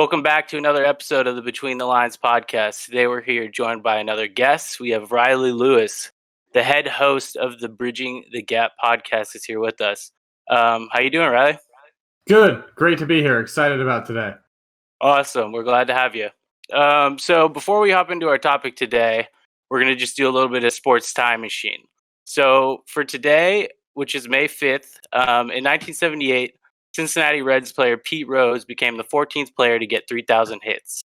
Welcome back to another episode of the Between the Lines podcast. Today we're here joined by another guest. We have Riley Lewis, the head host of the Bridging the Gap podcast, is here with us. How you doing, Riley? Good. Great to be here. Excited about today. Awesome. We're glad to have you. So before we hop into our topic today, we're going to just do a little bit of sports time machine. So for today, which is May 5th, in 1978, Cincinnati Reds player Pete Rose became the 14th player to get 3,000 hits.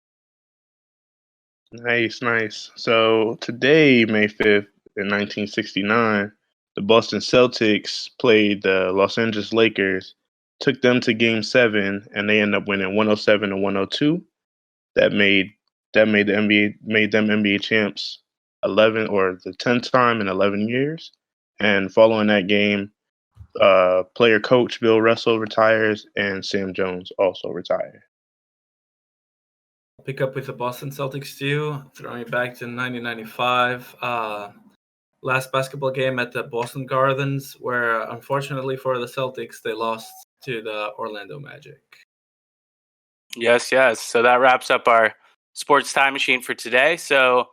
Nice. So today, May 5th, in 1969, the Boston Celtics played the Los Angeles Lakers, took them to Game 7, and they ended up winning 107 to 102. That made them NBA champs 11 or the 10th time in 11 years. And following that game, player coach Bill Russell retires and Sam Jones also retired. Pick up with the Boston Celtics too, throwing it back to 1995. Last basketball game at the Boston Gardens, where unfortunately for the Celtics, they lost to the Orlando Magic. Yes. So that wraps up our sports time machine for today. So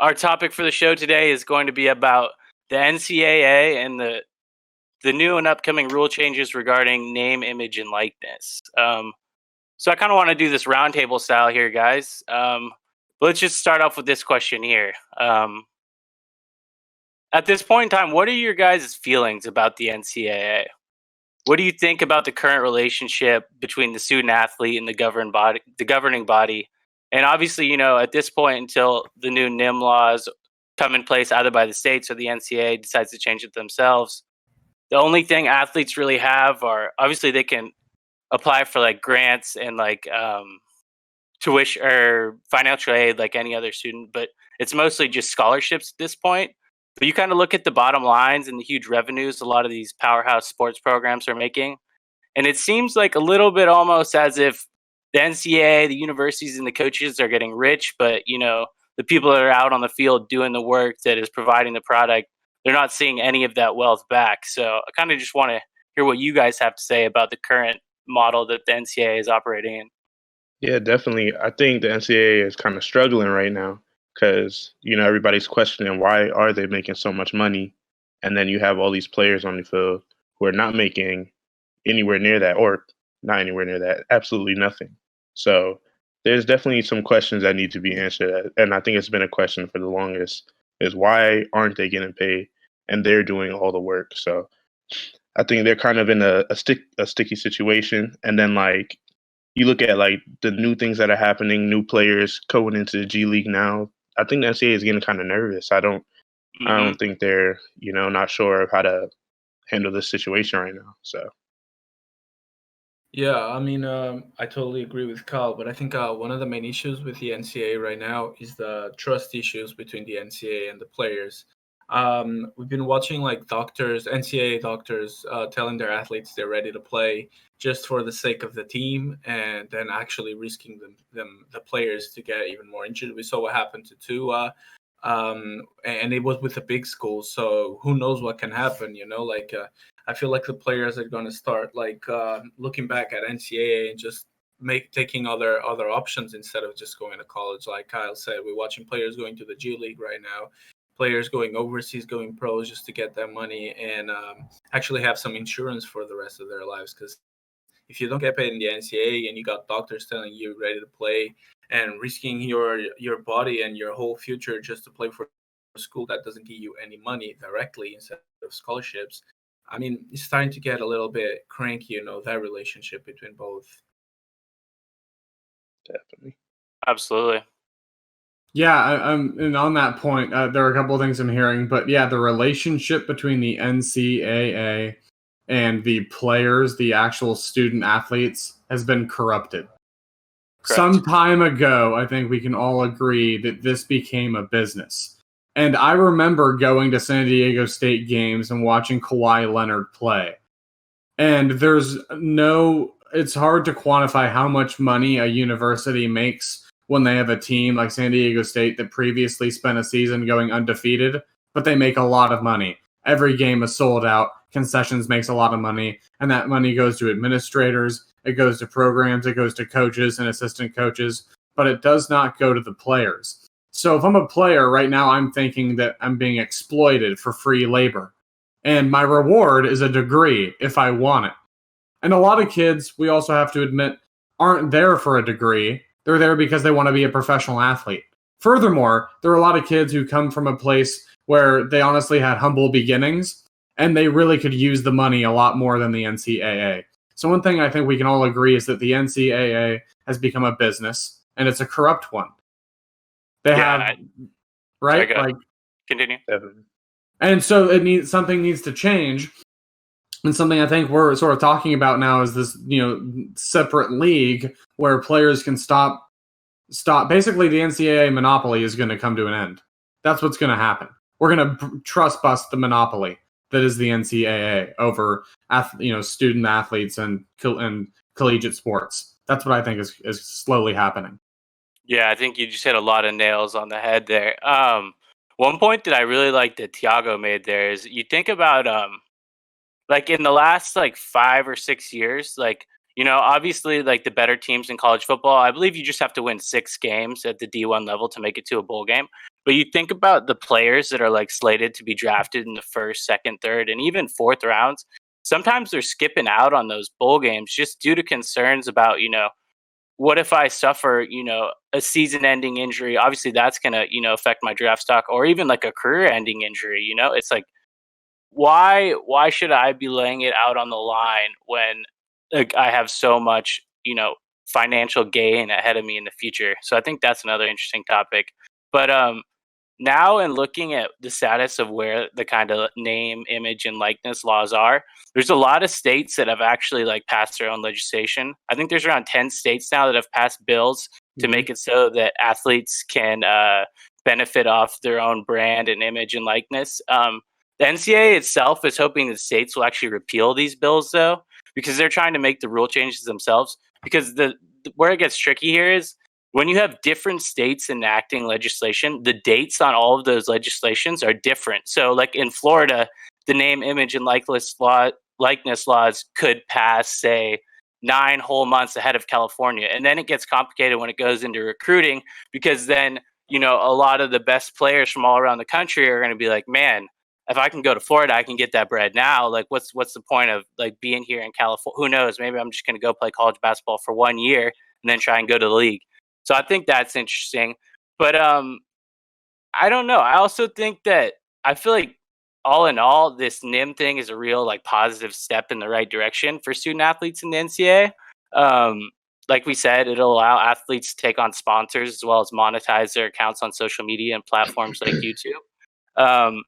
our topic for the show today is going to be about the NCAA and the new and upcoming rule changes regarding name, image, and likeness. So I kind of want to do this roundtable style here, guys. But let's just start off with this question here. At this point in time, what are your guys' feelings about the NCAA? What do you think about the current relationship between the student athlete and the governing body? And obviously, at this point, until the new NIM laws come in place either by the states or the NCAA decides to change it themselves, the only thing athletes really have are obviously they can apply for like grants and like tuition or financial aid like any other student, but it's mostly just scholarships at this point. But you kind of look at the bottom lines and the huge revenues a lot of these powerhouse sports programs are making, and it seems like a little bit almost as if the NCAA, the universities, and the coaches are getting rich, but the people that are out on the field doing the work that is providing the product, they're not seeing any of that wealth back. So I kind of just want to hear what you guys have to say about the current model that the NCAA is operating in. Yeah, definitely. I think the NCAA is kind of struggling right now because, everybody's questioning why are they making so much money? And then you have all these players on the field who are not making anywhere near that, or not anywhere near that, absolutely nothing. So there's definitely some questions that need to be answered. And I think it's been a question for the longest is why aren't they getting paid? And they're doing all the work. So I think they're kind of in a sticky situation. And then like you look at like the new things that are happening, new players going into the G League now. I think the NCAA is getting kind of nervous. I don't think they're, not sure of how to handle this situation right now. So Yeah, I mean, I totally agree with Kyle, but I think one of the main issues with the NCAA right now is the trust issues between the NCAA and the players. We've been watching like NCAA doctors telling their athletes they're ready to play just for the sake of the team, and then actually risking the players to get even more injured. We saw what happened to Tua, and it was with a big school, so who knows what can happen? I feel like the players are going to start like looking back at NCAA and just taking other options instead of just going to college. Like Kyle said, we're watching players going to the G League right now. Players going overseas, going pros just to get that money and actually have some insurance for the rest of their lives. Because if you don't get paid in the NCAA and you got doctors telling you you're ready to play and risking your body and your whole future just to play for a school that doesn't give you any money directly instead of scholarships, I mean, it's starting to get a little bit cranky, that relationship between both. Definitely. Absolutely. Yeah, and on that point, there are a couple of things I'm hearing, but yeah, the relationship between the NCAA and the players, the actual student athletes, has been corrupted. Correct. Some time ago, I think we can all agree that this became a business. And I remember going to San Diego State games and watching Kawhi Leonard play. And it's hard to quantify how much money a university makes when they have a team like San Diego State that previously spent a season going undefeated, but they make a lot of money. Every game is sold out. Concessions makes a lot of money, and that money goes to administrators it goes to programs, it goes to coaches and assistant coaches, but it does not go to the players. So if I'm a player right now, I'm thinking that I'm being exploited for free labor. And my reward is a degree if I want it. And a lot of kids, we also have to admit, aren't there for a degree. They're there because they want to be a professional athlete. Furthermore, there are a lot of kids who come from a place where they honestly had humble beginnings and they really could use the money a lot more than the NCAA. So one thing I think we can all agree is that the NCAA has become a business and it's a corrupt one. They have, right? Sorry, like, continue. And so something needs to change. And something I think we're sort of talking about now is this, separate league where players can stop. Basically, the NCAA monopoly is going to come to an end. That's what's going to happen. We're going to trust bust the monopoly that is the NCAA over, student athletes and collegiate sports. That's what I think is slowly happening. Yeah, I think you just hit a lot of nails on the head there. One point that I really like that Thiago made there is you think about like in the last like 5 or 6 years, like, obviously like the better teams in college football, I believe you just have to win 6 games at the D1 level to make it to a bowl game. But you think about the players that are like slated to be drafted in the first, second, third, and even fourth rounds. Sometimes they're skipping out on those bowl games just due to concerns about, what if I suffer, a season-ending injury? Obviously, that's going to, affect my draft stock, or even like a career-ending injury. It's like, why should I be laying it out on the line when like I have so much, financial gain ahead of me in the future? So I think that's another interesting topic. But now, in looking at the status of where the kind of name, image, and likeness laws are, there's a lot of states that have actually like passed their own legislation. I think there's around 10 states now that have passed bills to make it so that athletes can benefit off their own brand and image and likeness. The NCAA itself is hoping that states will actually repeal these bills, though, because they're trying to make the rule changes themselves. Because where it gets tricky here is when you have different states enacting legislation, the dates on all of those legislations are different. So, like in Florida, the name, image, and likeness laws could pass, say, 9 whole months ahead of California. And then it gets complicated when it goes into recruiting, because then, a lot of the best players from all around the country are going to be like, man, if I can go to Florida, I can get that bread now. Like, what's the point of like being here in California? Who knows? Maybe I'm just going to go play college basketball for 1 year and then try and go to the league. So I think that's interesting. But I don't know. I also think that I feel like all in all, this NIM thing is a real like positive step in the right direction for student athletes in the NCAA. Like we said, it'll allow athletes to take on sponsors as well as monetize their accounts on social media and platforms like YouTube.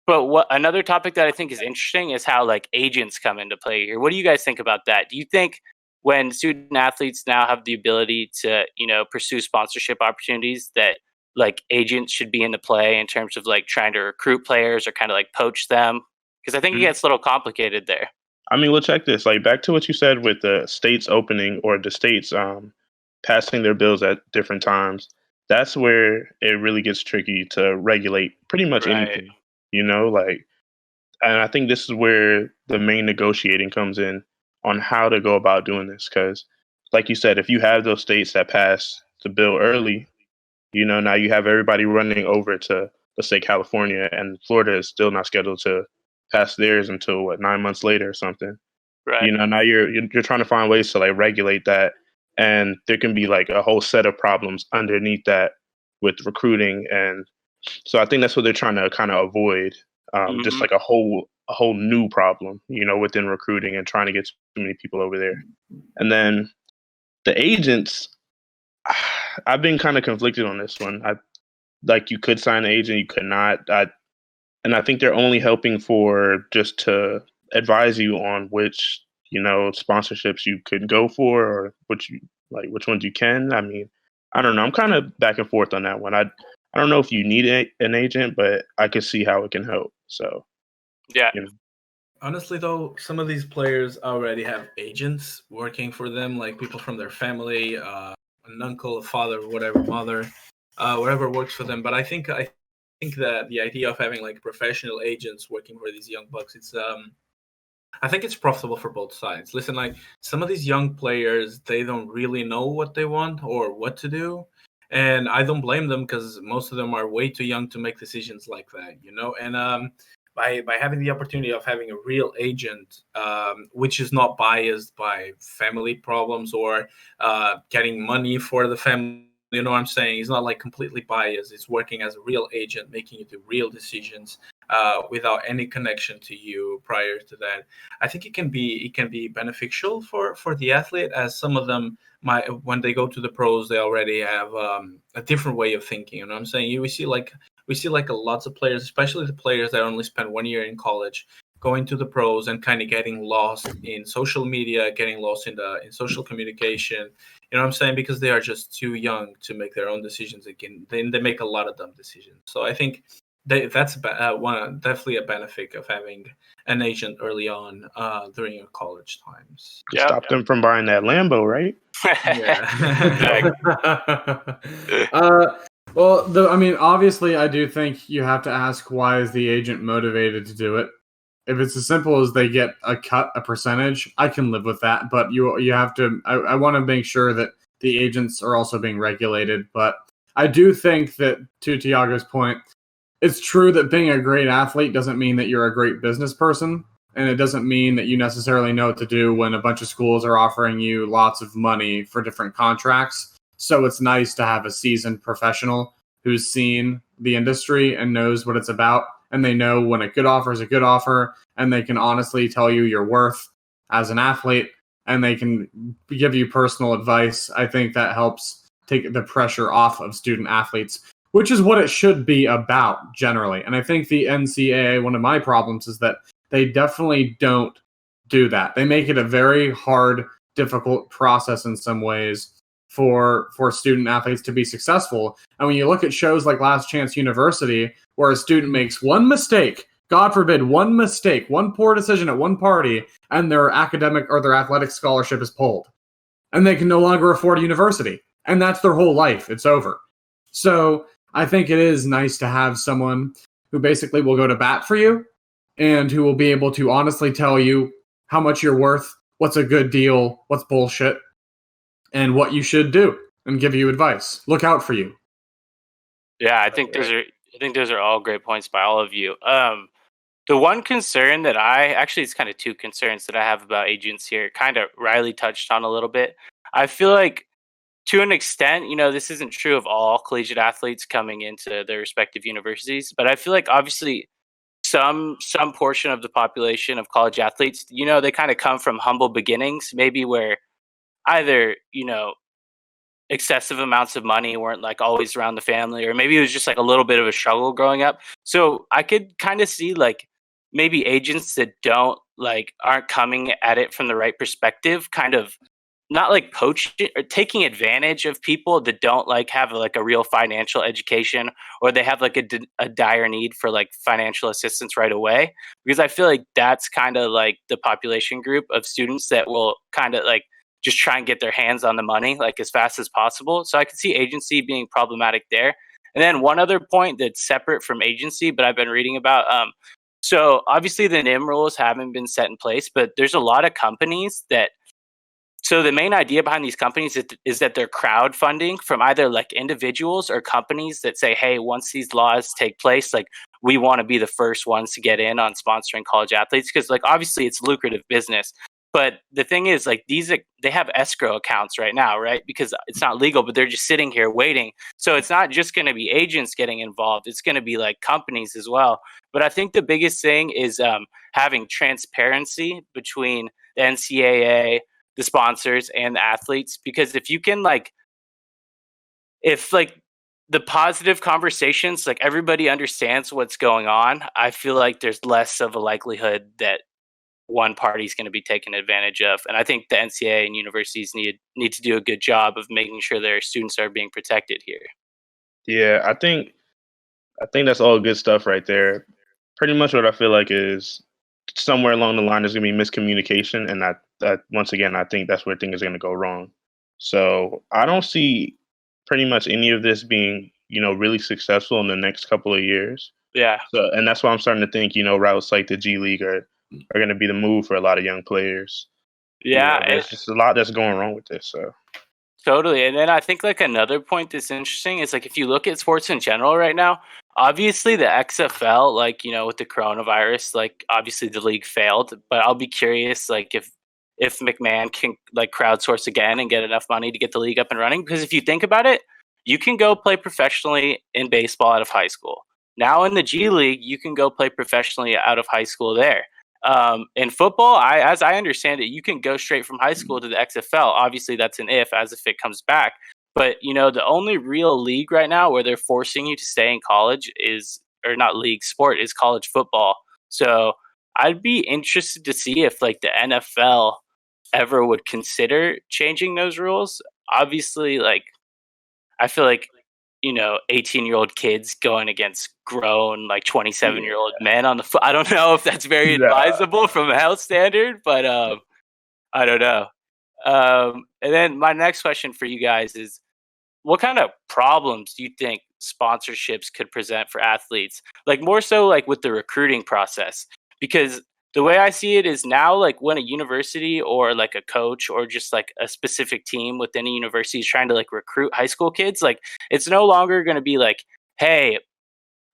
But another topic that I think is interesting is how like agents come into play here. What do you guys think about that? Do you think when student athletes now have the ability to, pursue sponsorship opportunities, that like agents should be into play in terms of like trying to recruit players or kind of like poach them? Because I think it gets a little complicated there. I mean, well, check this. Like back to what you said with the states opening or the states passing their bills at different times. That's where it really gets tricky to regulate pretty much anything. Like, and I think this is where the main negotiating comes in on how to go about doing this. Because, like you said, if you have those states that pass the bill early, now you have everybody running over to, let's say, California, and Florida is still not scheduled to pass theirs until 9 months later or something. Right. Now you're trying to find ways to like regulate that, and there can be like a whole set of problems underneath that with recruiting, and so I think that's what they're trying to kind of avoid. Just like a whole new problem, within recruiting and trying to get too many people over there. And then the agents, I've been kind of conflicted on this one. You could sign an agent, you could not. And I think they're only helping for just to advise you on which, sponsorships you could go for or which ones you can. I mean, I don't know. I'm kind of back and forth on that one. I don't know if you need an agent, but I can see how it can help. So, yeah. Honestly, though, some of these players already have agents working for them, like people from their family, an uncle, a father, whatever, mother, whatever works for them. But I think that the idea of having like professional agents working for these young bucks, I think it's profitable for both sides. Listen, like some of these young players, they don't really know what they want or what to do. And I don't blame them because most of them are way too young to make decisions like that, you know? And by having the opportunity of having a real agent, which is not biased by family problems or getting money for the family, you know what I'm saying? He's not like completely biased. He's working as a real agent, making you do real decisions without any connection to you prior to that. I think it can be beneficial for the athlete, as some of them might, when they go to the pros, they already have a different way of thinking. You know what I'm saying? We see like lots of players, especially the players that only spend 1 year in college, going to the pros and kind of getting lost in social media, getting lost in social communication. You know what I'm saying? Because they are just too young to make their own decisions. Again, they make a lot of dumb decisions. So I think that's definitely a benefit of having an agent early on during your college times. To stop them from buying that Lambo, right? Yeah. Well, I mean, obviously, I do think you have to ask, why is the agent motivated to do it? If it's as simple as they get a percentage, I can live with that. But you have to. I want to make sure that the agents are also being regulated. But I do think that, to Tiago's point, it's true that being a great athlete doesn't mean that you're a great business person, and it doesn't mean that you necessarily know what to do when a bunch of schools are offering you lots of money for different contracts. So it's nice to have a seasoned professional who's seen the industry and knows what it's about, and they know when a good offer is a good offer, and they can honestly tell you your worth as an athlete, and they can give you personal advice. I think that helps take the pressure off of student athletes, which is what it should be about generally. And I think the NCAA, one of my problems is that they definitely don't do that. They make it a very hard, difficult process in some ways for student athletes to be successful. And when you look at shows like Last Chance University, where a student makes one mistake, God forbid, one mistake, one poor decision at one party, and their academic or their athletic scholarship is pulled, and they can no longer afford a university. And that's their whole life. It's over. So I think it is nice to have someone who basically will go to bat for you and who will be able to honestly tell you how much you're worth, what's a good deal, what's bullshit, and what you should do, and give you advice. Look out for you. Yeah, I think those are all great points by all of you. The one concern that it's kind of two concerns that I have about agents here, kind of Riley touched on a little bit. I feel like, to an extent, this isn't true of all collegiate athletes coming into their respective universities, but I feel like obviously some portion of the population of college athletes, they kind of come from humble beginnings, maybe where either, excessive amounts of money weren't like always around the family, or maybe it was just like a little bit of a struggle growing up. So I could kind of see like maybe agents that aren't coming at it from the right perspective, kind of not like poaching or taking advantage of people that don't like have like a real financial education, or they have like a dire need for like financial assistance right away. Because I feel like that's kind of like the population group of students that will kind of like just try and get their hands on the money like as fast as possible. So I could see agency being problematic there. And then one other point that's separate from agency, but I've been reading about. So obviously the NIM rules haven't been set in place, but there's a lot of companies that. So the main idea behind these companies is that they're crowdfunding from either like individuals or companies that say, hey, once these laws take place, like we want to be the first ones to get in on sponsoring college athletes, because like obviously it's lucrative business. But the thing is, like they have escrow accounts right now, right? Because it's not legal, but they're just sitting here waiting. So it's not just going to be agents getting involved; it's going to be like companies as well. But I think the biggest thing is having transparency between the NCAA, the sponsors, and the athletes. Because if you can if the positive conversations, like everybody understands what's going on, I feel like there's less of a likelihood that one party is going to be taken advantage of. And I think the NCAA and universities need to do a good job of making sure their students are being protected here. Yeah, I think that's all good stuff right there. Pretty much what I feel like is somewhere along the line there's gonna be miscommunication, and that once again I think that's where things are gonna go wrong. So I don't see pretty much any of this being really successful in the next couple of years. Yeah. So and that's why I'm starting to think routes like the G League are are going to be the move for a lot of young players. Yeah, There's just a lot that's going wrong with this. So totally. And then I think like another point that's interesting is like if you look at sports in general right now, obviously the XFL, like, with the coronavirus, like obviously the league failed, but I'll be curious like if McMahon can like crowdsource again and get enough money to get the league up and running. Because if you think about it, you can go play professionally in baseball out of high school. Now in the G League, you can go play professionally out of high school there. In football, as I understand it, you can go straight from high school to the XFL. Obviously, that's an if it comes back. But the only real league right now where they're forcing you to stay in college or not league sport, is college football. So I'd be interested to see if like the NFL ever would consider changing those rules. Obviously, like I feel like 18-year-old kids going against grown like 27-year-old men on the foot. I don't know if that's very advisable from a health standard, but I don't know. And then my next question for you guys is, what kind of problems do you think sponsorships could present for athletes? Like more so like with the recruiting process, because the way I see it is now, like when a university or like a coach or just like a specific team within a university is trying to like recruit high school kids, like it's no longer going to be like, hey,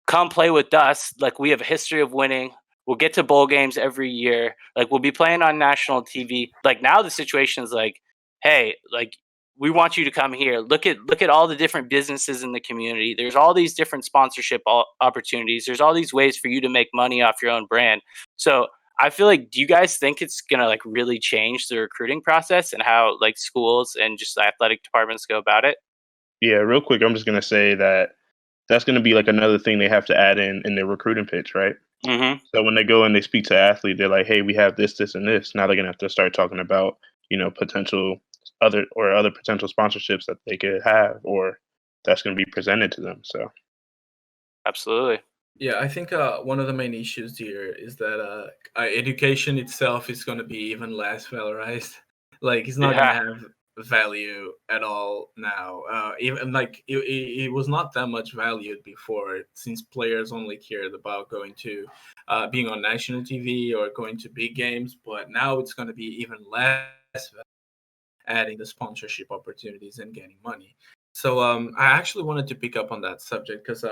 come play with us. Like we have a history of winning. We'll get to bowl games every year. Like we'll be playing on national TV. Like now the situation is like, hey, like we want you to come here. Look at all the different businesses in the community. There's all these different sponsorship opportunities. There's all these ways for you to make money off your own brand. So I feel like, do you guys think it's gonna like really change the recruiting process and how like schools and just athletic departments go about it? yeah, real quick, I'm just going to say that that's going to be like another thing they have to add in their recruiting pitch, right? Mm-hmm. So when they go and they speak to athletes, they're like, "Hey, we have this, this, and this." Now they're gonna have to start talking about, potential other potential sponsorships that they could have, or that's going to be presented to them. So Absolutely. Yeah, I think one of the main issues here is that education itself is going to be even less valorized. Like, it's not going to Yeah. have value at all now. Even like it was not that much valued before, since players only cared about going to being on national TV or going to big games. But now it's going to be even less, adding the sponsorship opportunities and getting money. So I actually wanted to pick up on that subject because,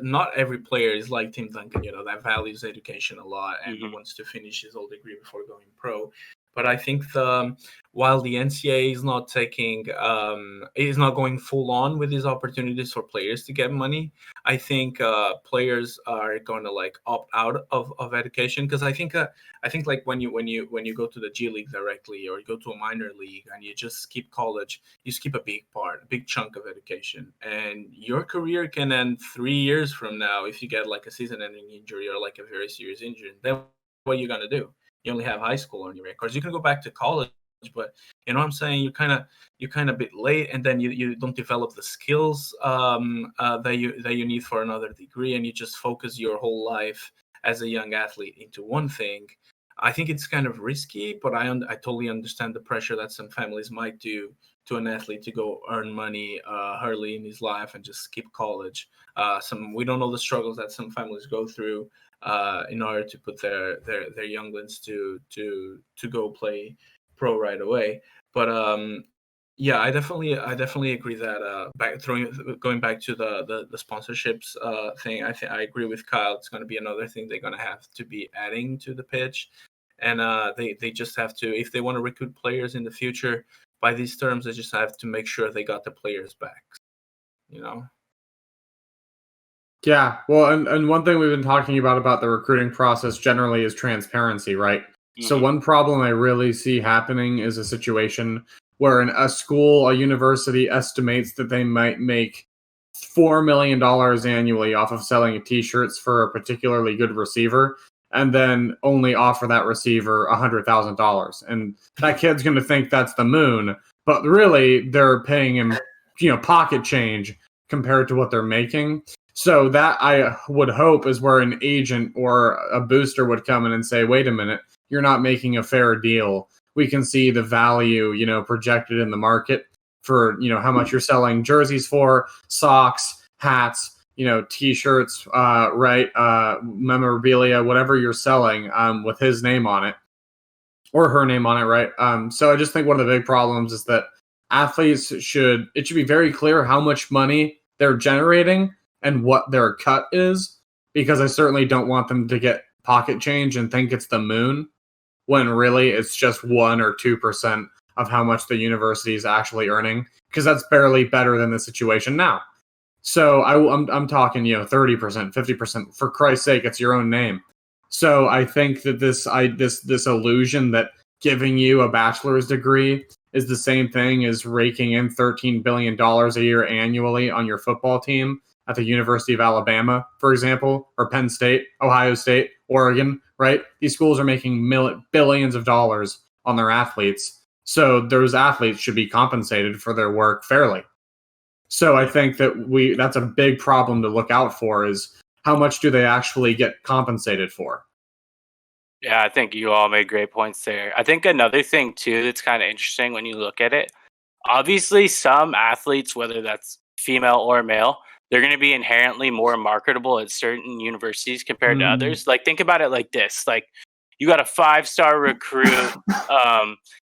not every player is like Tim Duncan, that values education a lot and Mhm. wants to finish his whole degree before going pro. But I think while the NCAA is not going full on with these opportunities for players to get money, I think players are going to like opt out of education, because I think like when you go to the G League directly, or you go to a minor league and you just skip college, you skip a big chunk of education, and your career can end 3 years from now if you get like a season-ending injury or like a very serious injury. Then what are you gonna do? You only have high school on your records. You can go back to college, but you know what I'm saying? You're kind of a bit late, and then you don't develop the skills that you need for another degree, and you just focus your whole life as a young athlete into one thing. I think it's kind of risky, but I totally understand the pressure that some families might do to an athlete to go earn money early in his life and just skip college. We don't know the struggles that some families go through in order to put their younglings to go play pro right away. But yeah, I definitely agree that going back to the sponsorships thing, I agree with Kyle. It's going to be another thing they're going to have to be adding to the pitch, and they just have to, if they want to recruit players in the future by these terms, they just have to make sure they got the players back. Yeah, well, and one thing we've been talking about the recruiting process generally is transparency, right? So Mhm. one problem I really see happening is a situation where a university estimates that they might make $4 million annually off of selling T-shirts for a particularly good receiver, and then only offer that receiver $100,000, and that kid's going to think that's the moon, but really they're paying him, pocket change compared to what they're making. So that, I would hope, is where an agent or a booster would come in and say, wait a minute, you're not making a fair deal. We can see the value, projected in the market for, how much you're selling jerseys for, socks, hats, T-shirts, right, memorabilia, whatever you're selling, with his name on it or her name on it, right? So I just think one of the big problems is that athletes it should be very clear how much money they're generating and what their cut is, because I certainly don't want them to get pocket change and think it's the moon when really it's just 1 or 2% of how much the university is actually earning, because that's barely better than the situation now. So I'm talking 30%, 50%. For Christ's sake, it's your own name. So I think that this illusion that giving you a bachelor's degree is the same thing as raking in $13 billion a year annually on your football team at the University of Alabama, for example, or Penn State, Ohio State, Oregon, right? These schools are making billions of dollars on their athletes. So those athletes should be compensated for their work fairly. So I think that that's a big problem to look out for, is how much do they actually get compensated for? Yeah, I think you all made great points there. I think another thing too that's kind of interesting when you look at it, obviously some athletes, whether that's female or male, they're going to be inherently more marketable at certain universities compared to others. Like, think about it like this. Like, you got a 5-star recruit.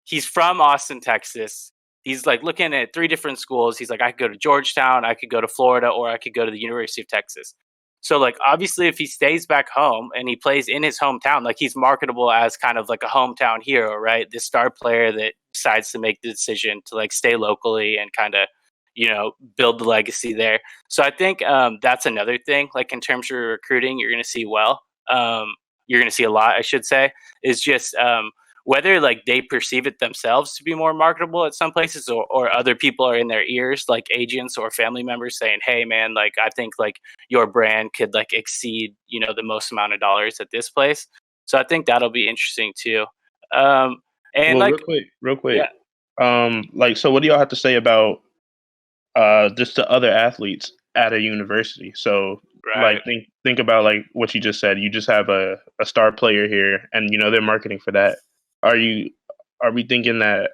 He's from Austin, Texas. He's like looking at 3 different schools. He's like, I could go to Georgetown, I could go to Florida, or I could go to the University of Texas. So, like, obviously, if he stays back home and he plays in his hometown, like, he's marketable as kind of like a hometown hero, right? This star player that decides to make the decision to like stay locally and kind of, build the legacy there. So I think that's another thing. Like, in terms of recruiting, you're going to see you're going to see a lot, I should say, is just whether like they perceive it themselves to be more marketable at some places, or other people are in their ears, like agents or family members saying, hey man, like I think like your brand could like exceed, the most amount of dollars at this place. So I think that'll be interesting too. And well, like, real quick. Yeah. So what do y'all have to say about just the other athletes at a university? So Right. like think about like what you just said. You just have a star player here, and they're marketing for that. Are we thinking that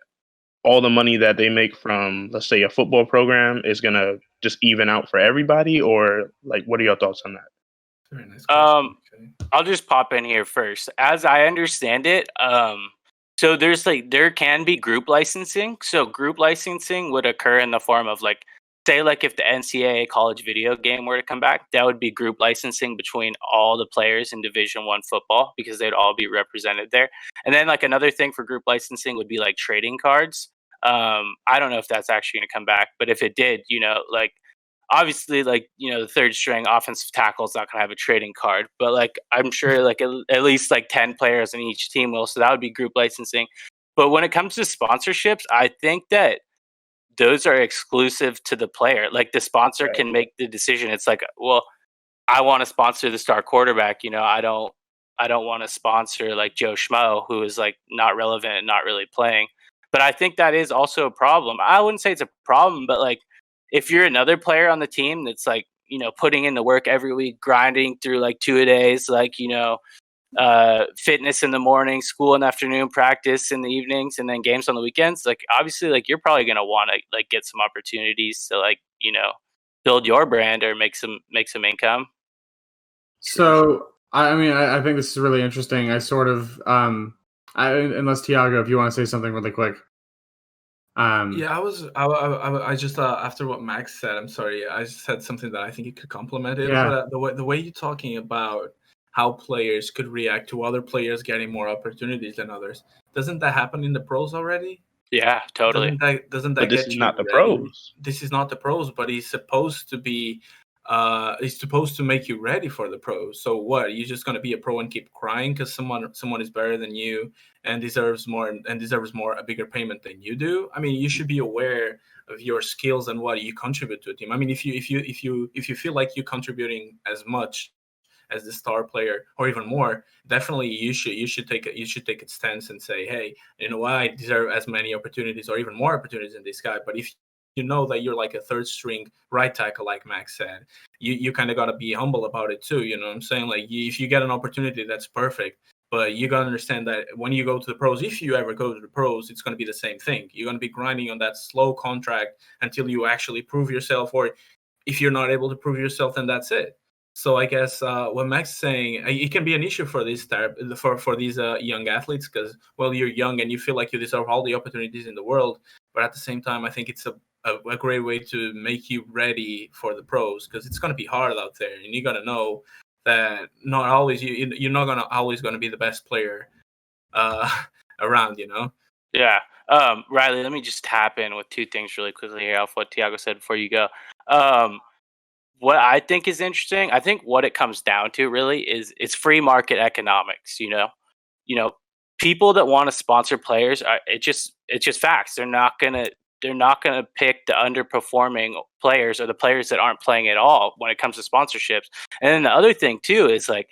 all the money that they make from, let's say, a football program is gonna just even out for everybody, or like what are your thoughts on that? Very nice question. Okay. I'll just pop in here first. As I understand it, so there can be group licensing. So group licensing would occur in the form of like, say like if the NCAA college video game were to come back, that would be group licensing between all the players in Division I football, because they'd all be represented there. And then like another thing for group licensing would be like trading cards. I don't know if that's actually going to come back, but if it did, like obviously, like, the third string offensive tackle is not going to have a trading card, but like I'm sure like at least like 10 players in each team will. So that would be group licensing. But when it comes to sponsorships, I think that those are exclusive to the player. Like, the sponsor Right. can make the decision. It's like, well, I want to sponsor the star quarterback. I don't want to sponsor like Joe Schmo, who is like not relevant and not really playing. But I think that is also a problem. I wouldn't say it's a problem, but like if you're another player on the team that's like, putting in the work every week, grinding through like 2-a-days, like, fitness in the morning, school in the afternoon, practice in the evenings, and then games on the weekends, like obviously like you're probably going to want to like get some opportunities to like, build your brand or make some income. So I mean, I think this is really interesting. I sort of unless Tiago, if you want to say something really quick. Yeah, I just after what Max said, I'm sorry, I just said something that I think it could complement it. Yeah. But the way you're talking about how players could react to other players getting more opportunities than others, doesn't that happen in the pros already? Yeah, totally. Doesn't that But this get is you not the ready? pros. This is not the pros, but he's supposed to be. It's supposed to make you ready for the pros. So what? You're just gonna be a pro and keep crying because someone is better than you and deserves more a bigger payment than you do? I mean, you should be aware of your skills and what you contribute to a team. I mean, if you feel like you're contributing as much as the star player or even more, definitely you should take a stance and say, hey, you know what, I deserve as many opportunities or even more opportunities than this guy. But if you know that you're like a third string right tackle, like Max said, you kind of got to be humble about it too. You know what I'm saying? Like, if you get an opportunity, that's perfect. But you got to understand that when you go to the pros, if you ever go to the pros, it's going to be the same thing. You're going to be grinding on that slow contract until you actually prove yourself, or if you're not able to prove yourself, then that's it. So I guess what Max is saying, it can be an issue for this type for these young athletes because, well, you're young and you feel like you deserve all the opportunities in the world, but at the same time, I think it's a great way to make you ready for the pros because it's going to be hard out there, and you're going to know that not always you're not always going to be the best player around, you know. Yeah. Riley, let me just tap in with two things really quickly here off what Tiago said before you go. What I think is interesting, I think what it comes down to really is it's free market economics. You know, people that want to sponsor players, it's just facts. They're not gonna pick the underperforming players or the players that aren't playing at all when it comes to sponsorships. And then the other thing too is like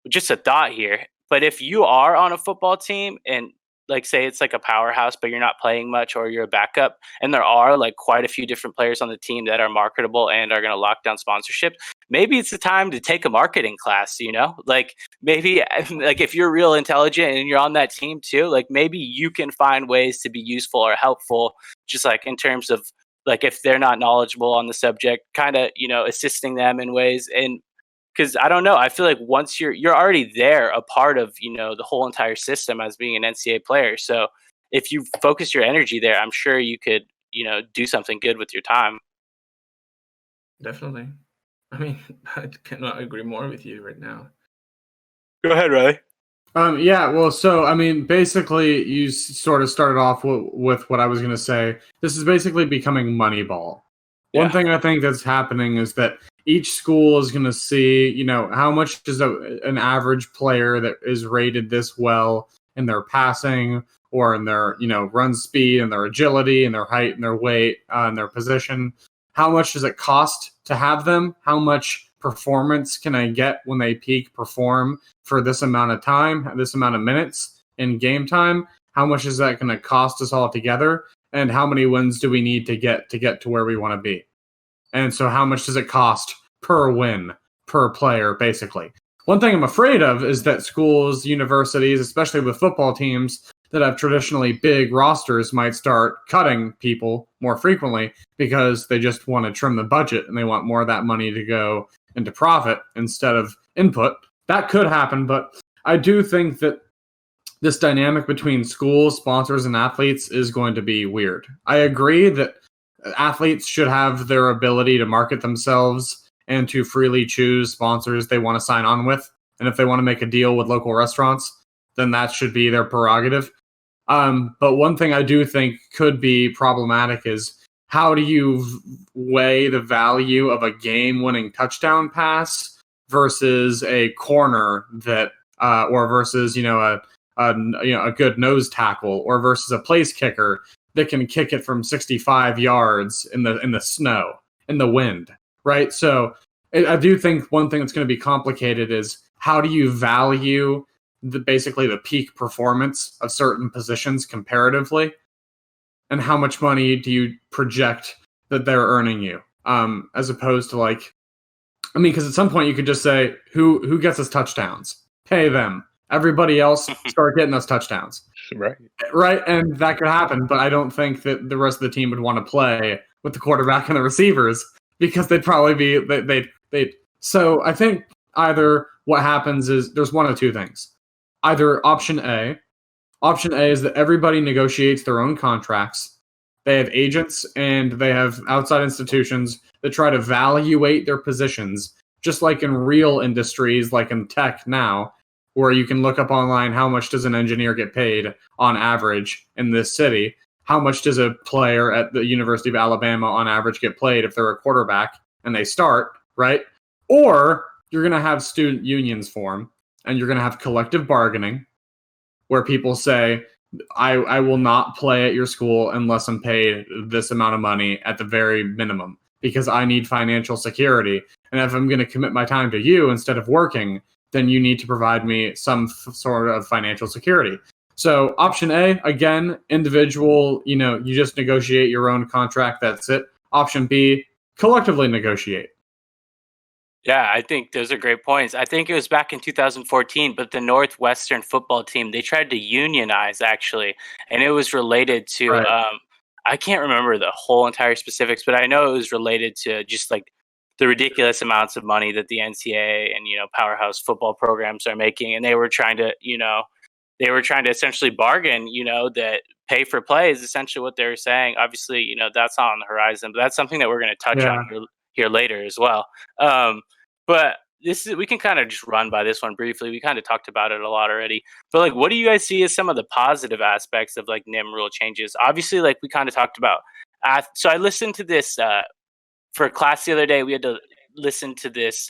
just a thought here. But if you are on a football team and like say it's like a powerhouse, but you're not playing much or you're a backup, and there are like quite a few different players on the team that are marketable and are going to lock down sponsorship, maybe it's the time to take a marketing class, like maybe like if you're real intelligent and you're on that team too, like maybe you can find ways to be useful or helpful, just like in terms of like if they're not knowledgeable on the subject, kind of, assisting them in ways. And because I don't know, I feel like once you're already there, a part of the whole entire system as being an NCAA player. So if you focus your energy there, I'm sure you could do something good with your time. Definitely. I mean, I cannot agree more with you right now. Go ahead, Riley. Yeah, well, so, I mean, basically, you sort of started off with what I was going to say. This is basically becoming Moneyball. Yeah. One thing I think that's happening is that each school is going to see, how much is an average player that is rated this well in their passing or in their, run speed and their agility and their height and their weight and their position. How much does it cost to have them? How much performance can I get when they peak perform for this amount of time, this amount of minutes in game time? How much is that going to cost us all together? And how many wins do we need to get to where we want to be? And so how much does it cost per win, per player, basically? One thing I'm afraid of is that schools, universities, especially with football teams that have traditionally big rosters, might start cutting people more frequently because they just want to trim the budget and they want more of that money to go into profit instead of input. That could happen, but I do think that this dynamic between schools, sponsors, and athletes is going to be weird. I agree that athletes should have their ability to market themselves and to freely choose sponsors they want to sign on with. And if they want to make a deal with local restaurants, then that should be their prerogative. But one thing I do think could be problematic is how do you weigh the value of a game-winning touchdown pass versus a corner that, or versus a good nose tackle, or versus a place kicker that can kick it from 65 yards in the snow, in the wind, right? So I do think one thing that's going to be complicated is how do you value basically the peak performance of certain positions comparatively, and how much money do you project that they're earning you, as opposed to because at some point you could just say who gets us touchdowns, pay them. Everybody else start getting us touchdowns. Right, and that could happen, but I don't think that the rest of the team would want to play with the quarterback and the receivers because they'd probably be they'd. So I think either what happens is there's one of two things. Either option A is that everybody negotiates their own contracts. They have agents and they have outside institutions that try to evaluate their positions, just like in real industries, like in tech now, where you can look up online how much does an engineer get paid on average in this city, how much does a player at the University of Alabama on average get paid if they're a quarterback and they start, right? Or you're going to have student unions form and you're going to have collective bargaining where people say, I will not play at your school unless I'm paid this amount of money at the very minimum because I need financial security. And if I'm going to commit my time to you instead of working, then you need to provide me some sort of financial security. So option A, again, individual, you just negotiate your own contract. That's it. Option B, collectively negotiate. Yeah, I think those are great points. I think it was back in 2014, but the Northwestern football team, they tried to unionize actually, and it was related to, Right. I can't remember the whole entire specifics, but I know it was related to just like the ridiculous amounts of money that the NCAA and powerhouse football programs are making, and they were trying to essentially bargain, that pay for play is essentially what they were saying. Obviously, that's not on the horizon, but that's something that we're going to touch on here later as well. But we can kind of just run by this one briefly. We kind of talked about it a lot already, but like, what do you guys see as some of the positive aspects of like NIM rule changes? Obviously, like we kind of talked about. So I listened to this for class the other day. We had to listen to this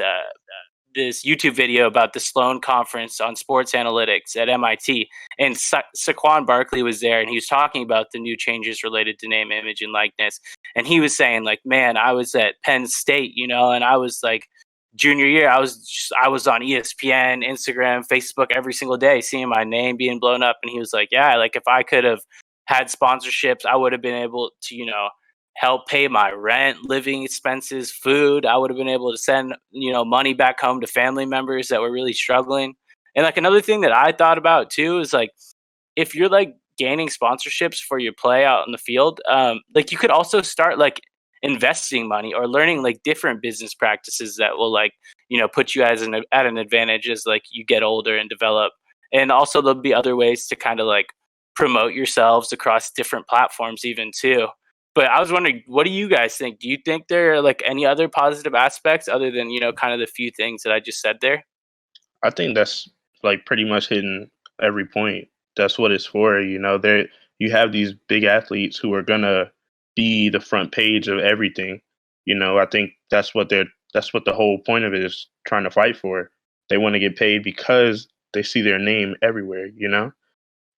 YouTube video about the Sloan Conference on Sports Analytics at MIT, and Saquon Barkley was there, and he was talking about the new changes related to name, image, and likeness. And he was saying, like, man, I was at Penn State, and I was like, junior year, I was on ESPN, Instagram, Facebook every single day, seeing my name being blown up. And he was like, yeah, like if I could have had sponsorships, I would have been able to, help pay my rent, living expenses, food. I would have been able to send, money back home to family members that were really struggling. And like another thing that I thought about too is like, if you're like gaining sponsorships for your play out in the field, like you could also start like investing money or learning like different business practices that will like, put you at an advantage as like you get older and develop. And also there'll be other ways to kind of like promote yourselves across different platforms even too. But I was wondering, what do you guys think? Do you think there are like any other positive aspects other than, kind of the few things that I just said there? I think that's like pretty much hitting every point. That's what it's for. There you have these big athletes who are gonna be the front page of everything. I think that's what the whole point of it is, trying to fight for. They want to get paid because they see their name everywhere.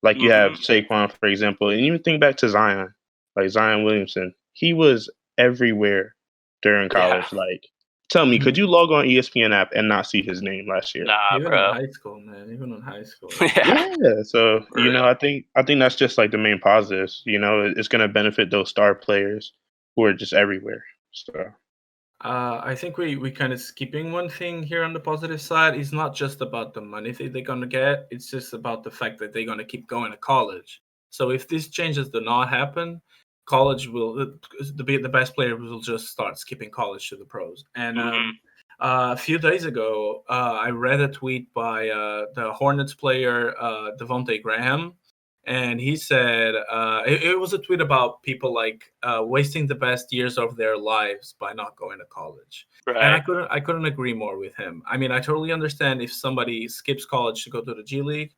Like you have Saquon, for example, and even think back to Zion, like Zion Williamson. He was everywhere during college. Yeah. Like, tell me, could you log on ESPN app and not see his name last year? Nah, Even bro. in high school, man. Even in high school. Yeah. So I think that's just like the main positives. It's going to benefit those star players who are just everywhere. So I think we kind of skipping one thing here on the positive side. It's not just about the money that they're gonna get. It's just about the fact that they're gonna keep going to college. So if these changes do not happen, college will the best players will just start skipping college to the pros. And a few days ago, I read a tweet by the Hornets player Devontae Graham, and he said it was a tweet about people like wasting the best years of their lives by not going to college. Right. And I couldn't agree more with him. I mean, I totally understand if somebody skips college to go to the G League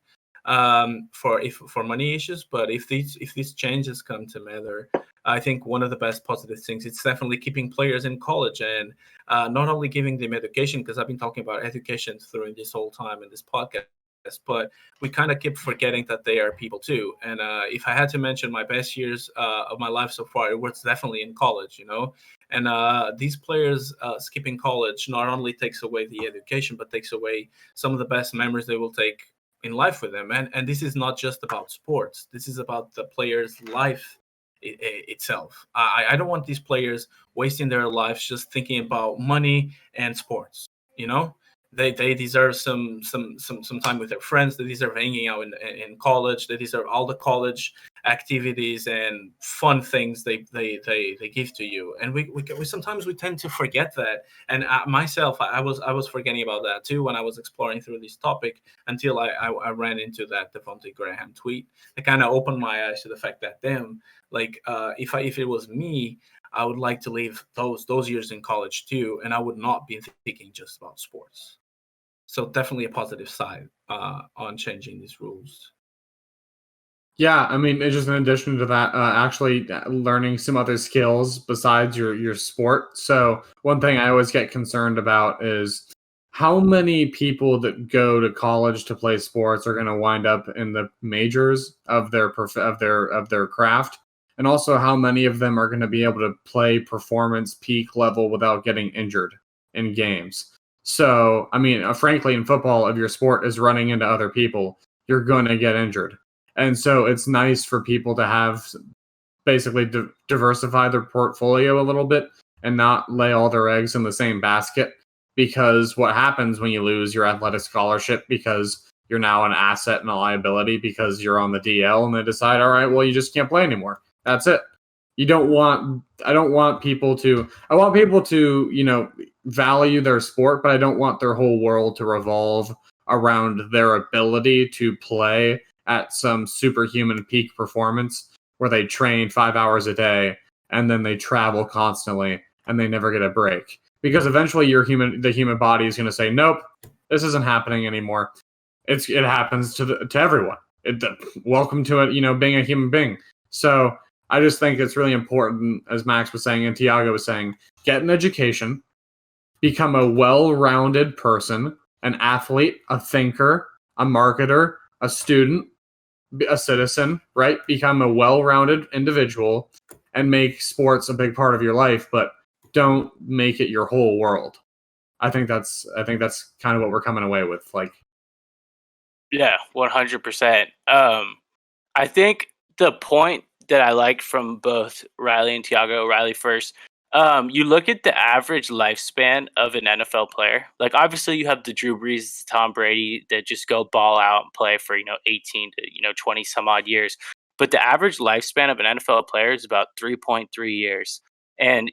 for money issues, but if these changes come to matter, I think one of the best positive things it's definitely keeping players in college and not only giving them education, because I've been talking about education through this whole time in this podcast, but we kind of keep forgetting that they are people too. And if I had to mention my best years of my life so far, it was definitely in college, And these players skipping college not only takes away the education, but takes away some of the best memories they will take in life with them. And this is not just about sports. This is about the player's life itself. I don't want these players wasting their lives just thinking about money and sports, They deserve some time with their friends. They deserve hanging out in college. They deserve all the college activities and fun things they give to you. And we sometimes we tend to forget that. And myself, I was forgetting about that too when I was exploring through this topic until I ran into that Devontae Graham tweet. It kind of opened my eyes to the fact that if it was me, I would like to leave those years in college too, and I would not be thinking just about sports. So definitely a positive side on changing these rules. Yeah, I mean, just in addition to that, actually learning some other skills besides your sport. So one thing I always get concerned about is how many people that go to college to play sports are going to wind up in the majors of their craft, and also how many of them are going to be able to play performance peak level without getting injured in games. So, I mean, frankly, in football, if your sport is running into other people, you're going to get injured. And so it's nice for people to have basically diversify their portfolio a little bit and not lay all their eggs in the same basket. Because what happens when you lose your athletic scholarship because you're now an asset and a liability because you're on the DL and they decide, all right, well, you just can't play anymore. That's it. I want people to, value their sport, but I don't want their whole world to revolve around their ability to play at some superhuman peak performance where they train 5 hours a day and then they travel constantly and they never get a break. Because eventually the human body is going to say, nope, this isn't happening anymore. It happens to everyone. Welcome to it, being a human being. So I just think it's really important, as Max was saying and Tiago was saying, get an education, become a well-rounded person, an athlete, a thinker, a marketer, a student, a citizen, right? Become a well-rounded individual and make sports a big part of your life, but don't make it your whole world. I think that's kind of what we're coming away with. Yeah, 100%. I think the point that I liked from both Riley and Tiago, Riley first, you look at the average lifespan of an NFL player. Like, obviously, you have the Drew Brees, Tom Brady that just go ball out and play for 18 to 20 some odd years. But the average lifespan of an NFL player is about 3.3 years. And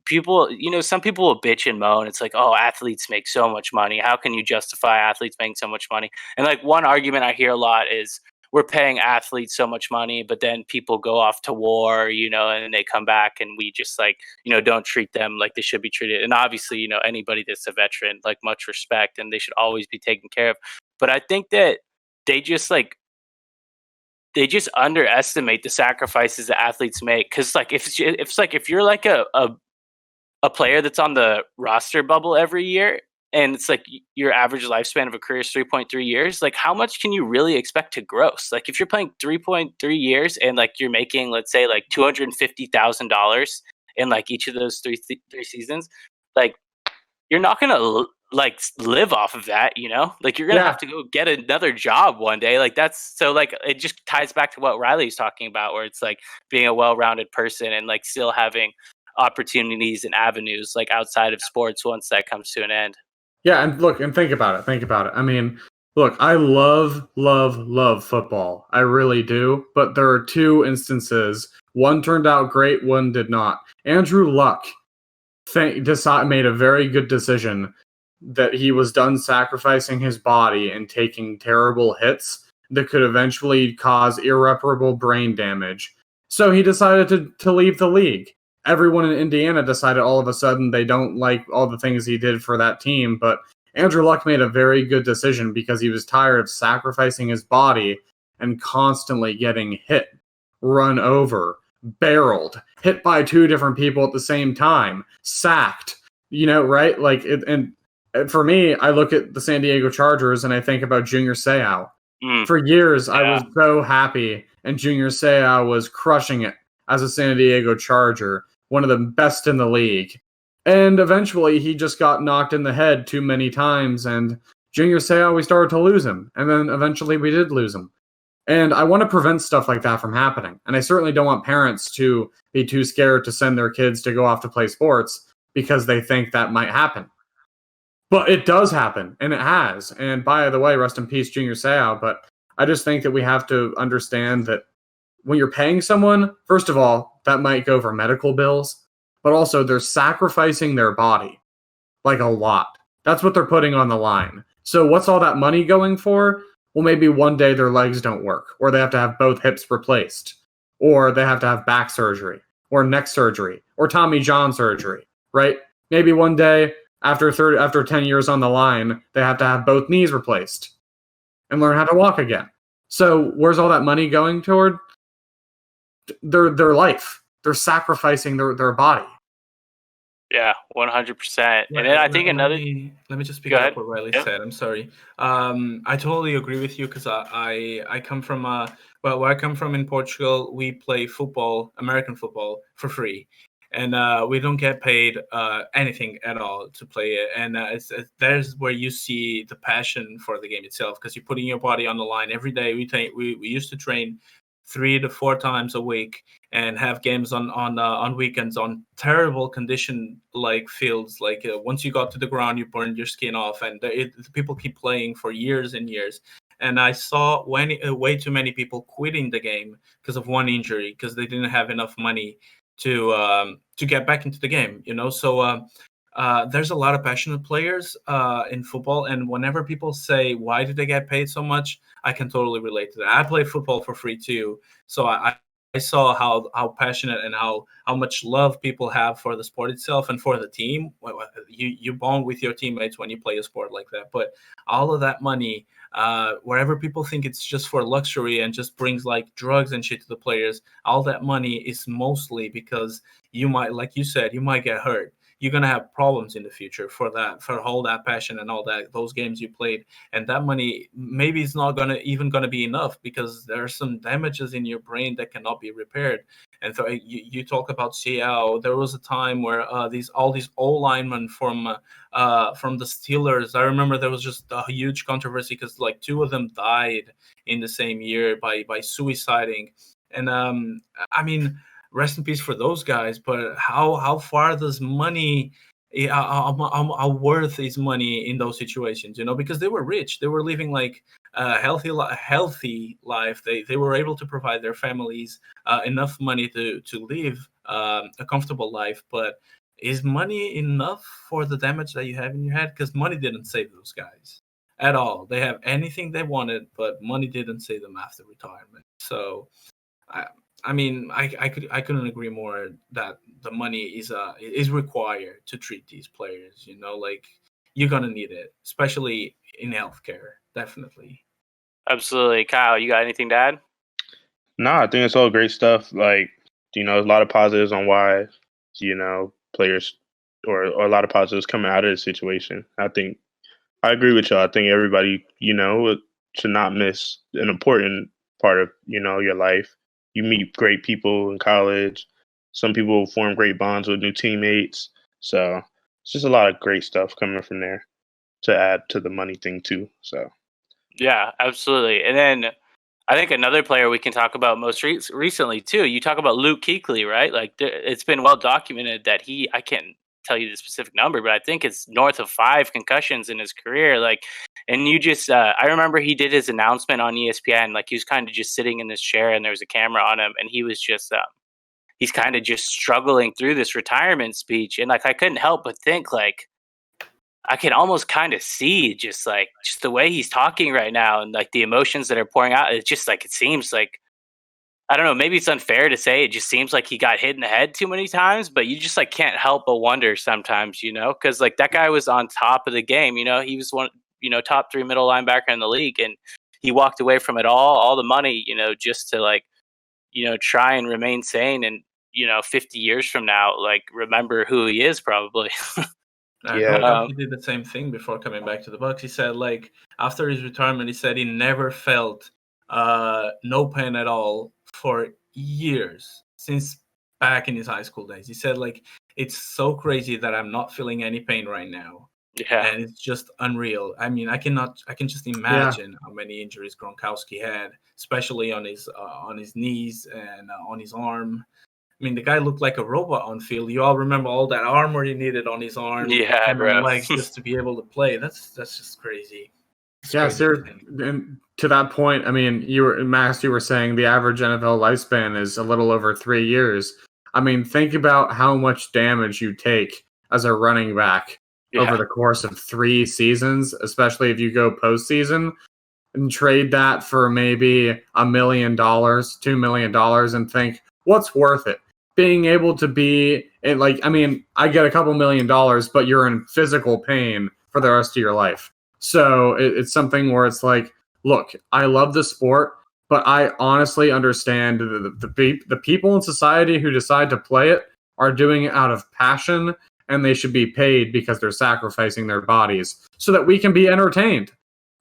people, some people will bitch and moan. It's like, oh, athletes make so much money. How can you justify athletes making so much money? And like one argument I hear a lot is, we're paying athletes so much money, but then people go off to war, and they come back and we just don't treat them like they should be treated. And obviously, anybody that's a veteran, like, much respect, and they should always be taken care of. But I think that they just underestimate the sacrifices that athletes make. Cause if you're like a player that's on the roster bubble every year, and it's like your average lifespan of a career is 3.3 years, like, how much can you really expect to gross? Like, if you're playing 3.3 years and like you're making, let's say, like $250,000 in like each of those three seasons, like, you're not gonna like live off of that, like, you're gonna have to go get another job one day. Like, that's so, like, it just ties back to what Riley's talking about, where it's like being a well-rounded person and like still having opportunities and avenues like outside of sports once that comes to an end. Yeah, and look, and think about it. I mean, look, I love football. I really do. But there are two instances. One turned out great, one did not. Andrew Luck made a very good decision that he was done sacrificing his body and taking terrible hits that could eventually cause irreparable brain damage. So he decided to leave the league. Everyone in Indiana decided all of a sudden they don't like all the things he did for that team, but Andrew Luck made a very good decision because he was tired of sacrificing his body and constantly getting hit, run over, barreled, hit by two different people at the same time, sacked, right? Like, and for me, I look at the San Diego Chargers and I think about Junior Seau. For years, I was so happy, and Junior Seau was crushing it as a San Diego Charger, one of the best in the league. And eventually, he just got knocked in the head too many times, and Junior Seau, we started to lose him. And then eventually, we did lose him. And I want to prevent stuff like that from happening. And I certainly don't want parents to be too scared to send their kids to go off to play sports because they think that might happen. But it does happen, and it has. And by the way, rest in peace, Junior Seau. But I just think that we have to understand that when you're paying someone, first of all, that might go for medical bills, but also they're sacrificing their body, like, a lot. That's what they're putting on the line. So what's all that money going for? Well, maybe one day their legs don't work, or they have to have both hips replaced, or they have to have back surgery, or neck surgery, or Tommy John surgery, right? Maybe one day, after 10 years on the line, they have to have both knees replaced and learn how to walk again. So where's all that money going toward? Their life. They're sacrificing their body. Yeah, 100%. And then I think let me just pick up what Riley said. I'm sorry. I totally agree with you because I come from where I come from in Portugal, we play football, American football, for free. And we don't get paid anything at all to play it. And there's where you see the passion for the game itself, because you're putting your body on the line every day. We used to train 3 to 4 times a week and have games on weekends on terrible condition, like fields. Like once you got to the ground, you burned your skin off, and people keep playing for years and years. And I saw way too many people quitting the game because of one injury, because they didn't have enough money to get back into the game. So there's a lot of passionate players in football, and whenever people say why do they get paid so much, I can totally relate to that. I play football for free too, so I saw how passionate and how much love people have for the sport itself and for the team. You bond with your teammates when you play a sport like that. But all of that money, wherever people think it's just for luxury and just brings like drugs and shit to the players, all that money is mostly because you might, like you said, you might get hurt. You're gonna have problems in the future for all that passion and all that those games you played, and that money maybe it's not gonna be enough because there are some damages in your brain that cannot be repaired. And so you talk about Seattle. There was a time where these O linemen from the Steelers. I remember there was just a huge controversy because like two of them died in the same year by suiciding, and I mean, rest in peace for those guys. But how far does money, how worth is money in those situations? You know, because they were rich, they were living like a healthy life. They were able to provide their families enough money to live a comfortable life. But is money enough for the damage that you have in your head? Because money didn't save those guys at all. They have anything they wanted, but money didn't save them after retirement. So I mean, I couldn't agree more that the money is required to treat these players. You know, like you're gonna need it, especially in healthcare. Definitely. Absolutely. Kyle, you got anything to add? No, I think it's all great stuff. Like, a lot of positives on why, players or a lot of positives coming out of the situation. I think I agree with y'all. I think everybody, should not miss an important part of, your life. You meet great people in college. Some people form great bonds with new teammates. So it's just a lot of great stuff coming from there to add to the money thing too. So Yeah, absolutely. And then I think another player we can talk about most recently too. You talk about Luke Kuechly, right? Like it's been well documented that I can't tell you the specific number, but I think it's north of 5 concussions in his career. Like, and you just, I remember he did his announcement on ESPN. Like he was kind of just sitting in this chair and there was a camera on him, and he was just, he's kind of just struggling through this retirement speech, and like I couldn't help but think like I can almost kind of see just the way he's talking right now and like the emotions that are pouring out. It's just like, it seems like, I don't know, maybe it's unfair to say, it just seems like he got hit in the head too many times, but you just like can't help but wonder sometimes, because like that guy was on top of the game. He was one, top 3 middle linebacker in the league, and he walked away from it all the money, just to like, try and remain sane, and 50 years from now, like remember who he is probably. Yeah. He did the same thing before coming back to the Bucks. He said, like, after his retirement, he said he never felt no pain at all for years since back in his high school days. He said, like, it's so crazy that I'm not feeling any pain right now. Yeah. And it's just unreal. I mean, I can just imagine how many injuries Gronkowski had, especially on his knees and on his arm. I mean, the guy looked like a robot on field. You all remember all that armor he needed on his arm and bro. legs just to be able to play. That's just crazy. Yeah, sir. And to that point, I mean, Max, you were saying the average NFL lifespan is a little over 3 years. I mean, think about how much damage you take as a running back over the course of 3 seasons, especially if you go postseason, and trade that for maybe $1 million, $2 million, and think, what's worth it? Being able to be I get a couple $1 million, but you're in physical pain for the rest of your life. So it's something where it's like, look, I love the sport, but I honestly understand the people in society who decide to play it are doing it out of passion, and they should be paid because they're sacrificing their bodies so that we can be entertained.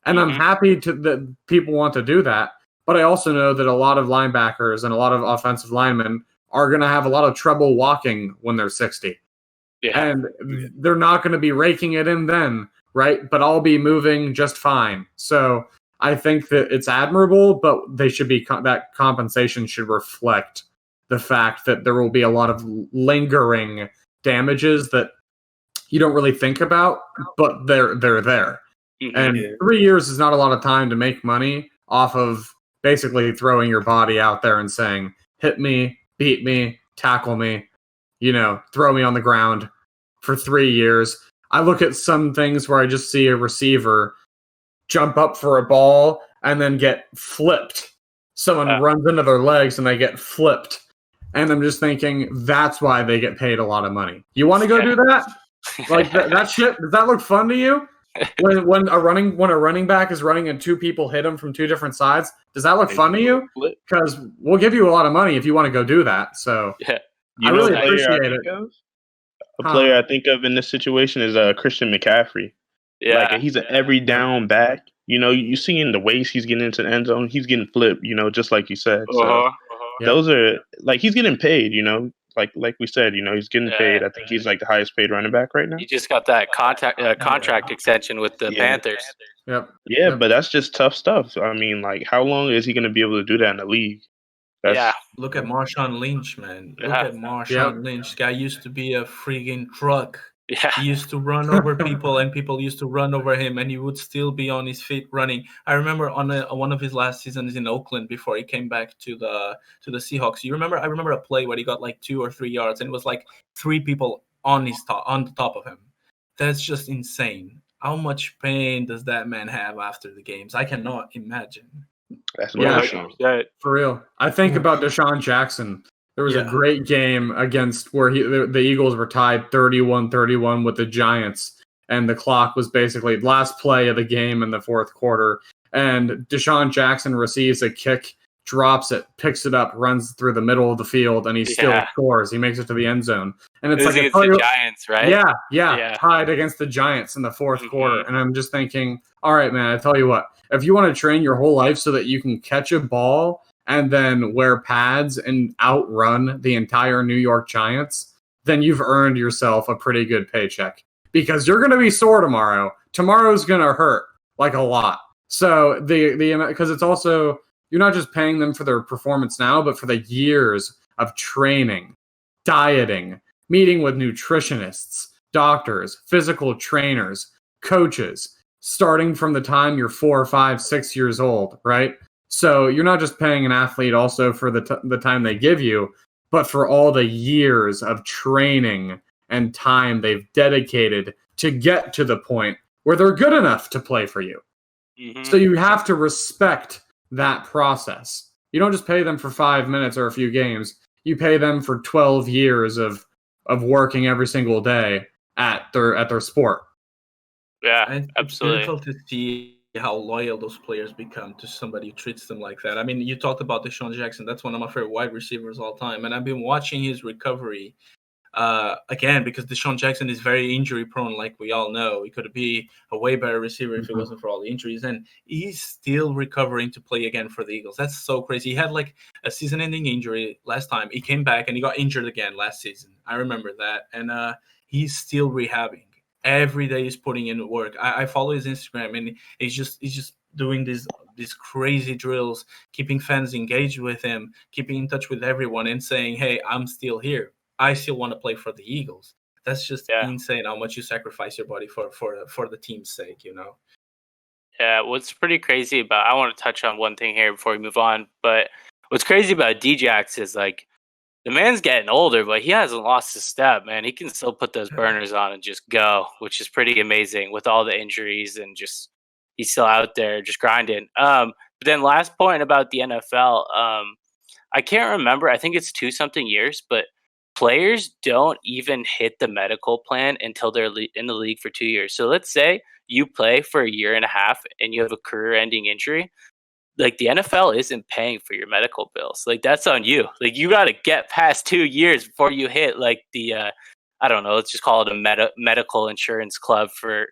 And I'm happy that people want to do that. But I also know that a lot of linebackers and a lot of offensive linemen are going to have a lot of trouble walking when they're 60. Yeah. And they're not going to be raking it in then, right? But I'll be moving just fine. So I think that it's admirable, but they should be that compensation should reflect the fact that there will be a lot of lingering damages that you don't really think about, but they're there. And 3 years is not a lot of time to make money off of basically throwing your body out there and saying, hit me, beat me, tackle me, throw me on the ground. for 3 years. I look at some things where I just see a receiver jump up for a ball and then get flipped. Someone runs into their legs and they get flipped. And I'm just thinking that's why they get paid a lot of money. You want to go do that? Like that shit? Does that look fun to you? When a running back is running and two people hit him from two different sides, does that look fun to you? Because we'll give you a lot of money if you want to go do that. So I really appreciate it. A player I think of in this situation is Christian McCaffrey. Yeah, like he's an every down back. You see in the ways he's getting into the end zone, he's getting flipped. Just like you said. So those are like he's getting paid. Like we said, he's getting paid. I think he's like the highest paid running back right now. He just got that contract extension with the Panthers. Yep. But that's just tough stuff. I mean, like, how long is he going to be able to do that in the league? Look at Marshawn Lynch, man. Look at Marshawn Lynch. Guy used to be a freaking truck. Yeah. He used to run over people, and people used to run over him, and he would still be on his feet running. I remember on one of his last seasons in Oakland before he came back to the Seahawks. I remember a play where he got like 2 or 3 yards, and it was like 3 people on the top of him. That's just insane. How much pain does that man have after the games? I cannot imagine. That's for real. I think about Deshaun Jackson. There was a great game against where the Eagles were tied 31-31 with the Giants, and the clock was basically last play of the game in the fourth quarter. And Deshaun Jackson receives a kick, drops it, picks it up, runs through the middle of the field, and he still scores. He makes it to the end zone. And it's like against the Giants, right? Yeah, tied against the Giants in the fourth quarter. And I'm just thinking, all right, man, I tell you what, if you want to train your whole life so that you can catch a ball and then wear pads and outrun the entire New York Giants, then you've earned yourself a pretty good paycheck. Because you're going to be sore tomorrow. Tomorrow's going to hurt, like a lot. So because it's also, you're not just paying them for their performance now, but for the years of training, dieting, meeting with nutritionists, doctors, physical trainers, coaches, starting from the time you're 4, 5, 6 years old, right? So you're not just paying an athlete also for the time they give you, but for all the years of training and time they've dedicated to get to the point where they're good enough to play for you. So you have to respect that process. You don't just pay them for 5 minutes or a few games. You pay them for 12 years of working every single day at their sport. Yeah, and absolutely. It's beautiful to see how loyal those players become to somebody who treats them like that. I mean, you talked about Deshaun Jackson. That's one of my favorite wide receivers all time. And I've been watching his recovery again, because Deshaun Jackson is very injury prone, like we all know. He could be a way better receiver if it wasn't for all the injuries. And he's still recovering to play again for the Eagles. That's so crazy. He had like a season-ending injury last time. He came back and he got injured again last season. I remember that. And he's still rehabbing. Every day he's putting in work. I follow his Instagram, and he's just doing these crazy drills, keeping fans engaged with him, keeping in touch with everyone, and saying, "Hey, I'm still here. I still want to play for the Eagles." That's just insane how much you sacrifice your body for the team's sake, Yeah, what's pretty crazy about, I want to touch on one thing here before we move on, but what's crazy about Djax is like, the man's getting older, but he hasn't lost his step, man. He can still put those burners on and just go, which is pretty amazing with all the injuries, and just he's still out there just grinding. But then last point about the NFL, I can't remember. I think it's 2-something years, but players don't even hit the medical plan until they're in the league for 2 years. So let's say you play for a year and a half and you have a career-ending injury. Like, the NFL isn't paying for your medical bills. Like, that's on you. Like, you got to get past 2 years before you hit like the I don't know, let's just call it a medical insurance club for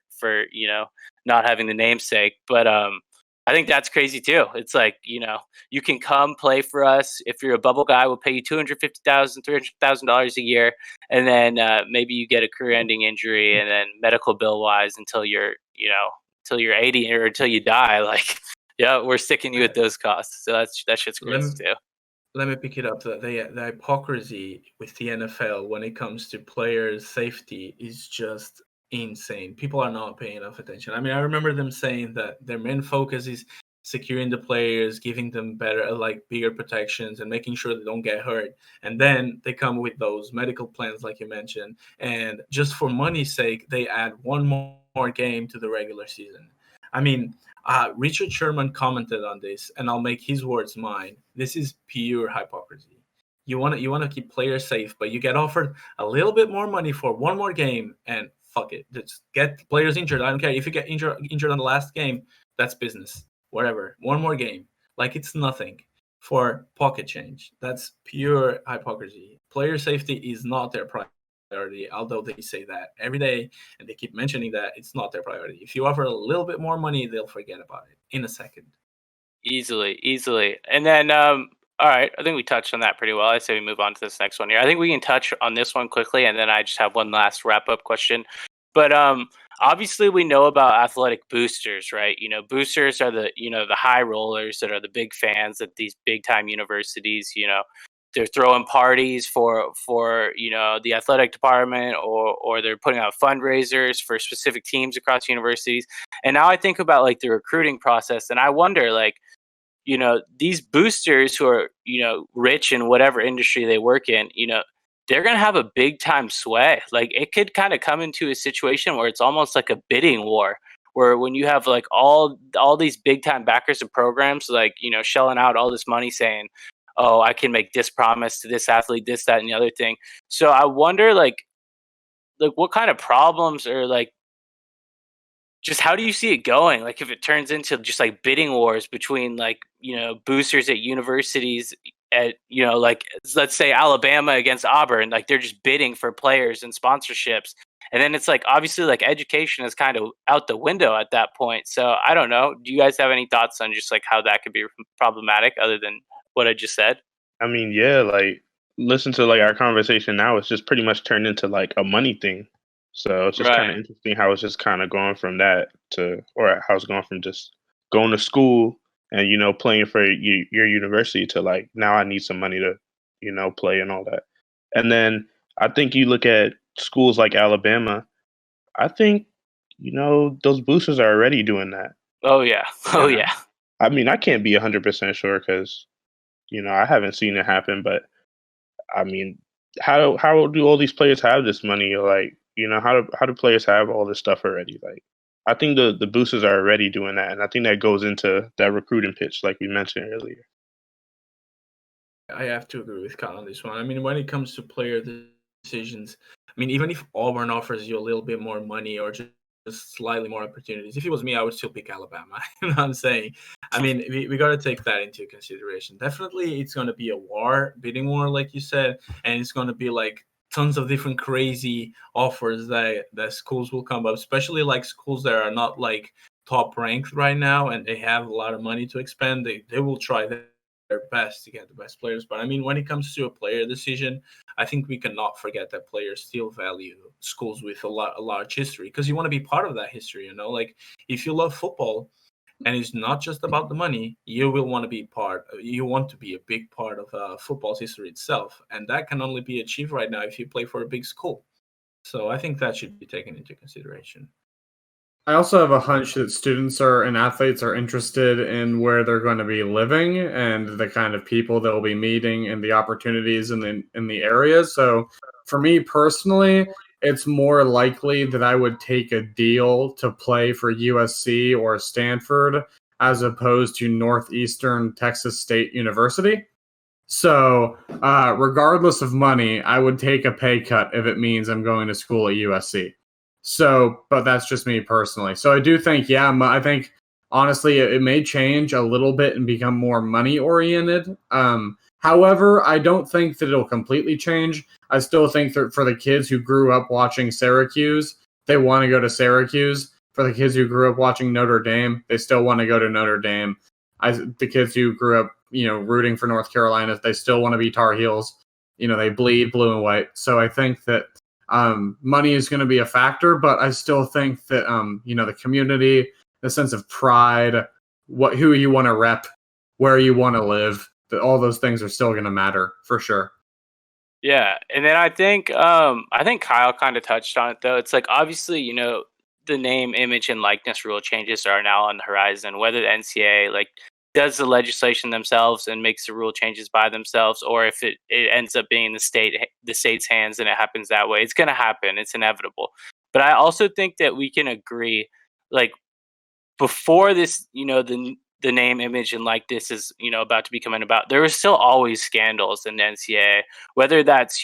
not having the namesake. But I think that's crazy too. It's like, you can come play for us. If you're a bubble guy, we'll pay you $250,000, $300,000 a year, and then maybe you get a career-ending injury, and then medical bill-wise until you're 80 or until you die. Like, yeah, we're sticking you with those costs. So that shit's crazy too. Let me pick it up. The hypocrisy with the NFL when it comes to players' safety is just insane. People are not paying enough attention. I mean, I remember them saying that their main focus is securing the players, giving them better, like bigger protections, and making sure they don't get hurt. And then they come with those medical plans, like you mentioned, and just for money's sake, they add one more game to the regular season. I mean, Richard Sherman commented on this, and I'll make his words mine. This is pure hypocrisy. You want to keep players safe, but you get offered a little bit more money for one more game, and fuck it, just get players injured. I don't care if you get injured on the last game. That's business. Whatever, one more game, like it's nothing for pocket change. That's pure hypocrisy. Player safety is not their priority, although they say that every day and they keep mentioning that it's not their priority. If you offer a little bit more money, they'll forget about it in a second. Easily. And then, all right, I think we touched on that pretty well. I say we move on to this next one here. I think we can touch on this one quickly, and then I just have one last wrap-up question. But obviously, we know about athletic boosters, right? Boosters are the high rollers that are the big fans at these big-time universities. They're throwing parties for the athletic department, or they're putting out fundraisers for specific teams across universities. And now I think about like the recruiting process, and I wonder like, these boosters who are, rich in whatever industry they work in, they're going to have a big time sway. Like it could kind of come into a situation where it's almost like a bidding war, where when you have like all these big time backers of programs, like, shelling out all this money saying, oh, I can make this promise to this athlete, this, that, and the other thing. So I wonder like what kind of problems, or like, just how do you see it going? Like if it turns into just like bidding wars between like, boosters at universities at, like let's say Alabama against Auburn, like they're just bidding for players and sponsorships. And then it's like, obviously like education is kind of out the window at that point. So I don't know. Do you guys have any thoughts on just like how that could be problematic other than what I just said? I mean, yeah, like listen to like our conversation now. It's just pretty much turned into like a money thing. So it's just kind Right. of interesting how it's just kind of going from that to, or how it's going from just going to school and playing for your university to like now I need some money to play and all that. And then I think you look at schools like Alabama. I think those boosters are already doing that. Oh yeah. Oh And yeah. I mean I can't be 100% sure because I haven't seen it happen, but I mean, how do all these players have this money? Like, how do players have all this stuff already? Like, I think the boosters are already doing that, and I think that goes into that recruiting pitch, like we mentioned earlier. I have to agree with Kyle on this one. I mean, when it comes to player decisions, I mean, even if Auburn offers you a little bit more money or just slightly more opportunities, if it was me, I would still pick Alabama. You know what I'm saying? I mean, we got to take that into consideration. Definitely, it's going to be a war, bidding war, like you said, and it's going to be like tons of different crazy offers that schools will come up, especially like schools that are not like top ranked right now and they have a lot of money to expend. They will try their best to get the best players. But I mean, when it comes to a player decision, I think we cannot forget that players still value schools with a large history because you want to be part of that history. Like if you love football and it's not just about the money, you will want to be part. You want to be a big part of football's history itself, and that can only be achieved right now if you play for a big school. So I think that should be taken into consideration. I also have a hunch that students and athletes are interested in where they're going to be living and the kind of people they'll be meeting and the opportunities in the area. So for me personally, it's more likely that I would take a deal to play for USC or Stanford as opposed to Northeastern Texas State University. So regardless of money, I would take a pay cut if it means I'm going to school at USC. So, but that's just me personally. So I do think, I think honestly, it may change a little bit and become more money oriented. However, I don't think that it'll completely change. I still think that for the kids who grew up watching Syracuse, they want to go to Syracuse. For the kids who grew up watching Notre Dame, they still want to go to Notre Dame. The kids who grew up, rooting for North Carolina, they still want to be Tar Heels. They bleed blue and white. So I think that money is going to be a factor, but I still think that the community, the sense of pride, who you want to rep, where you want to live, that all those things are still going to matter for sure. Yeah, and then I think Kyle kind of touched on it though. It's like obviously, the name, image, and likeness rule changes are now on the horizon. Whether the NCAA does the legislation themselves and makes the rule changes by themselves, or if it ends up being the state's hands and it happens that way, it's going to happen. It's inevitable. But I also think that we can agree, before this, the name, image, and likeness is about to be coming about. There was still always scandals in the NCAA, whether that's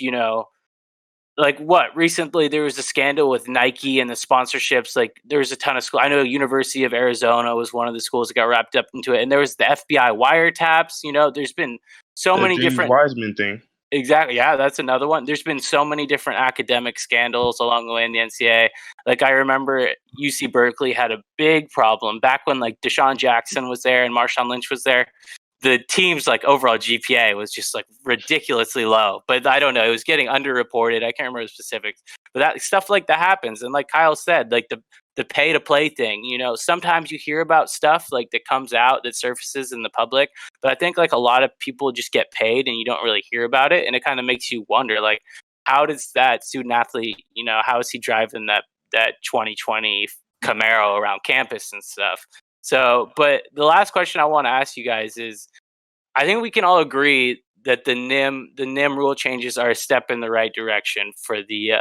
recently there was a scandal with Nike and the sponsorships. There was a ton of schools. I know University of Arizona was one of the schools that got wrapped up into it, and there was the FBI wiretaps. There's been so many James different Wiseman thing. Exactly. Yeah, that's another one. There's been so many different academic scandals along the way in the NCAA. I remember UC Berkeley had a big problem back when Deshaun Jackson was there and Marshawn Lynch was there. The team's overall GPA was just ridiculously low, but I don't know. It was getting underreported. I can't remember the specifics, but that stuff like that happens. And like Kyle said, the pay to play thing, sometimes you hear about stuff that comes out that surfaces in the public, but I think a lot of people just get paid and you don't really hear about it. And it kind of makes you wonder, how does that student athlete, how is he driving that 2020 Camaro around campus and stuff? So, but the last question I want to ask you guys is, I think we can all agree that the NIM rule changes are a step in the right direction for the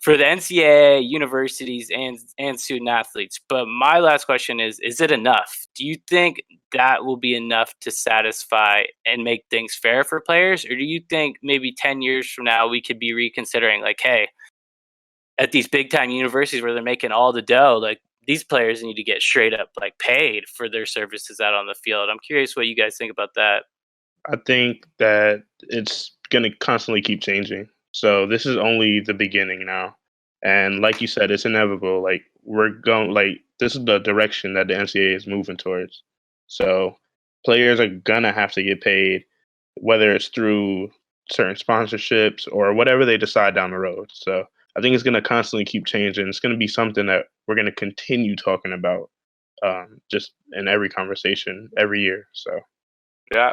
NCAA, universities, and student athletes. But my last question is it enough? Do you think that will be enough to satisfy and make things fair for players? Or do you think maybe 10 years from now we could be reconsidering, hey, at these big time universities where they're making all the dough, these players need to get straight up paid for their services out on the field? I'm curious what you guys think about that. I think that it's going to constantly keep changing. So this is only the beginning now. And like you said, it's inevitable. This is the direction that the NCAA is moving towards. So players are going to have to get paid, whether it's through certain sponsorships or whatever they decide down the road. So I think it's going to constantly keep changing. It's going to be something that we're going to continue talking about just in every conversation every year. So, yeah.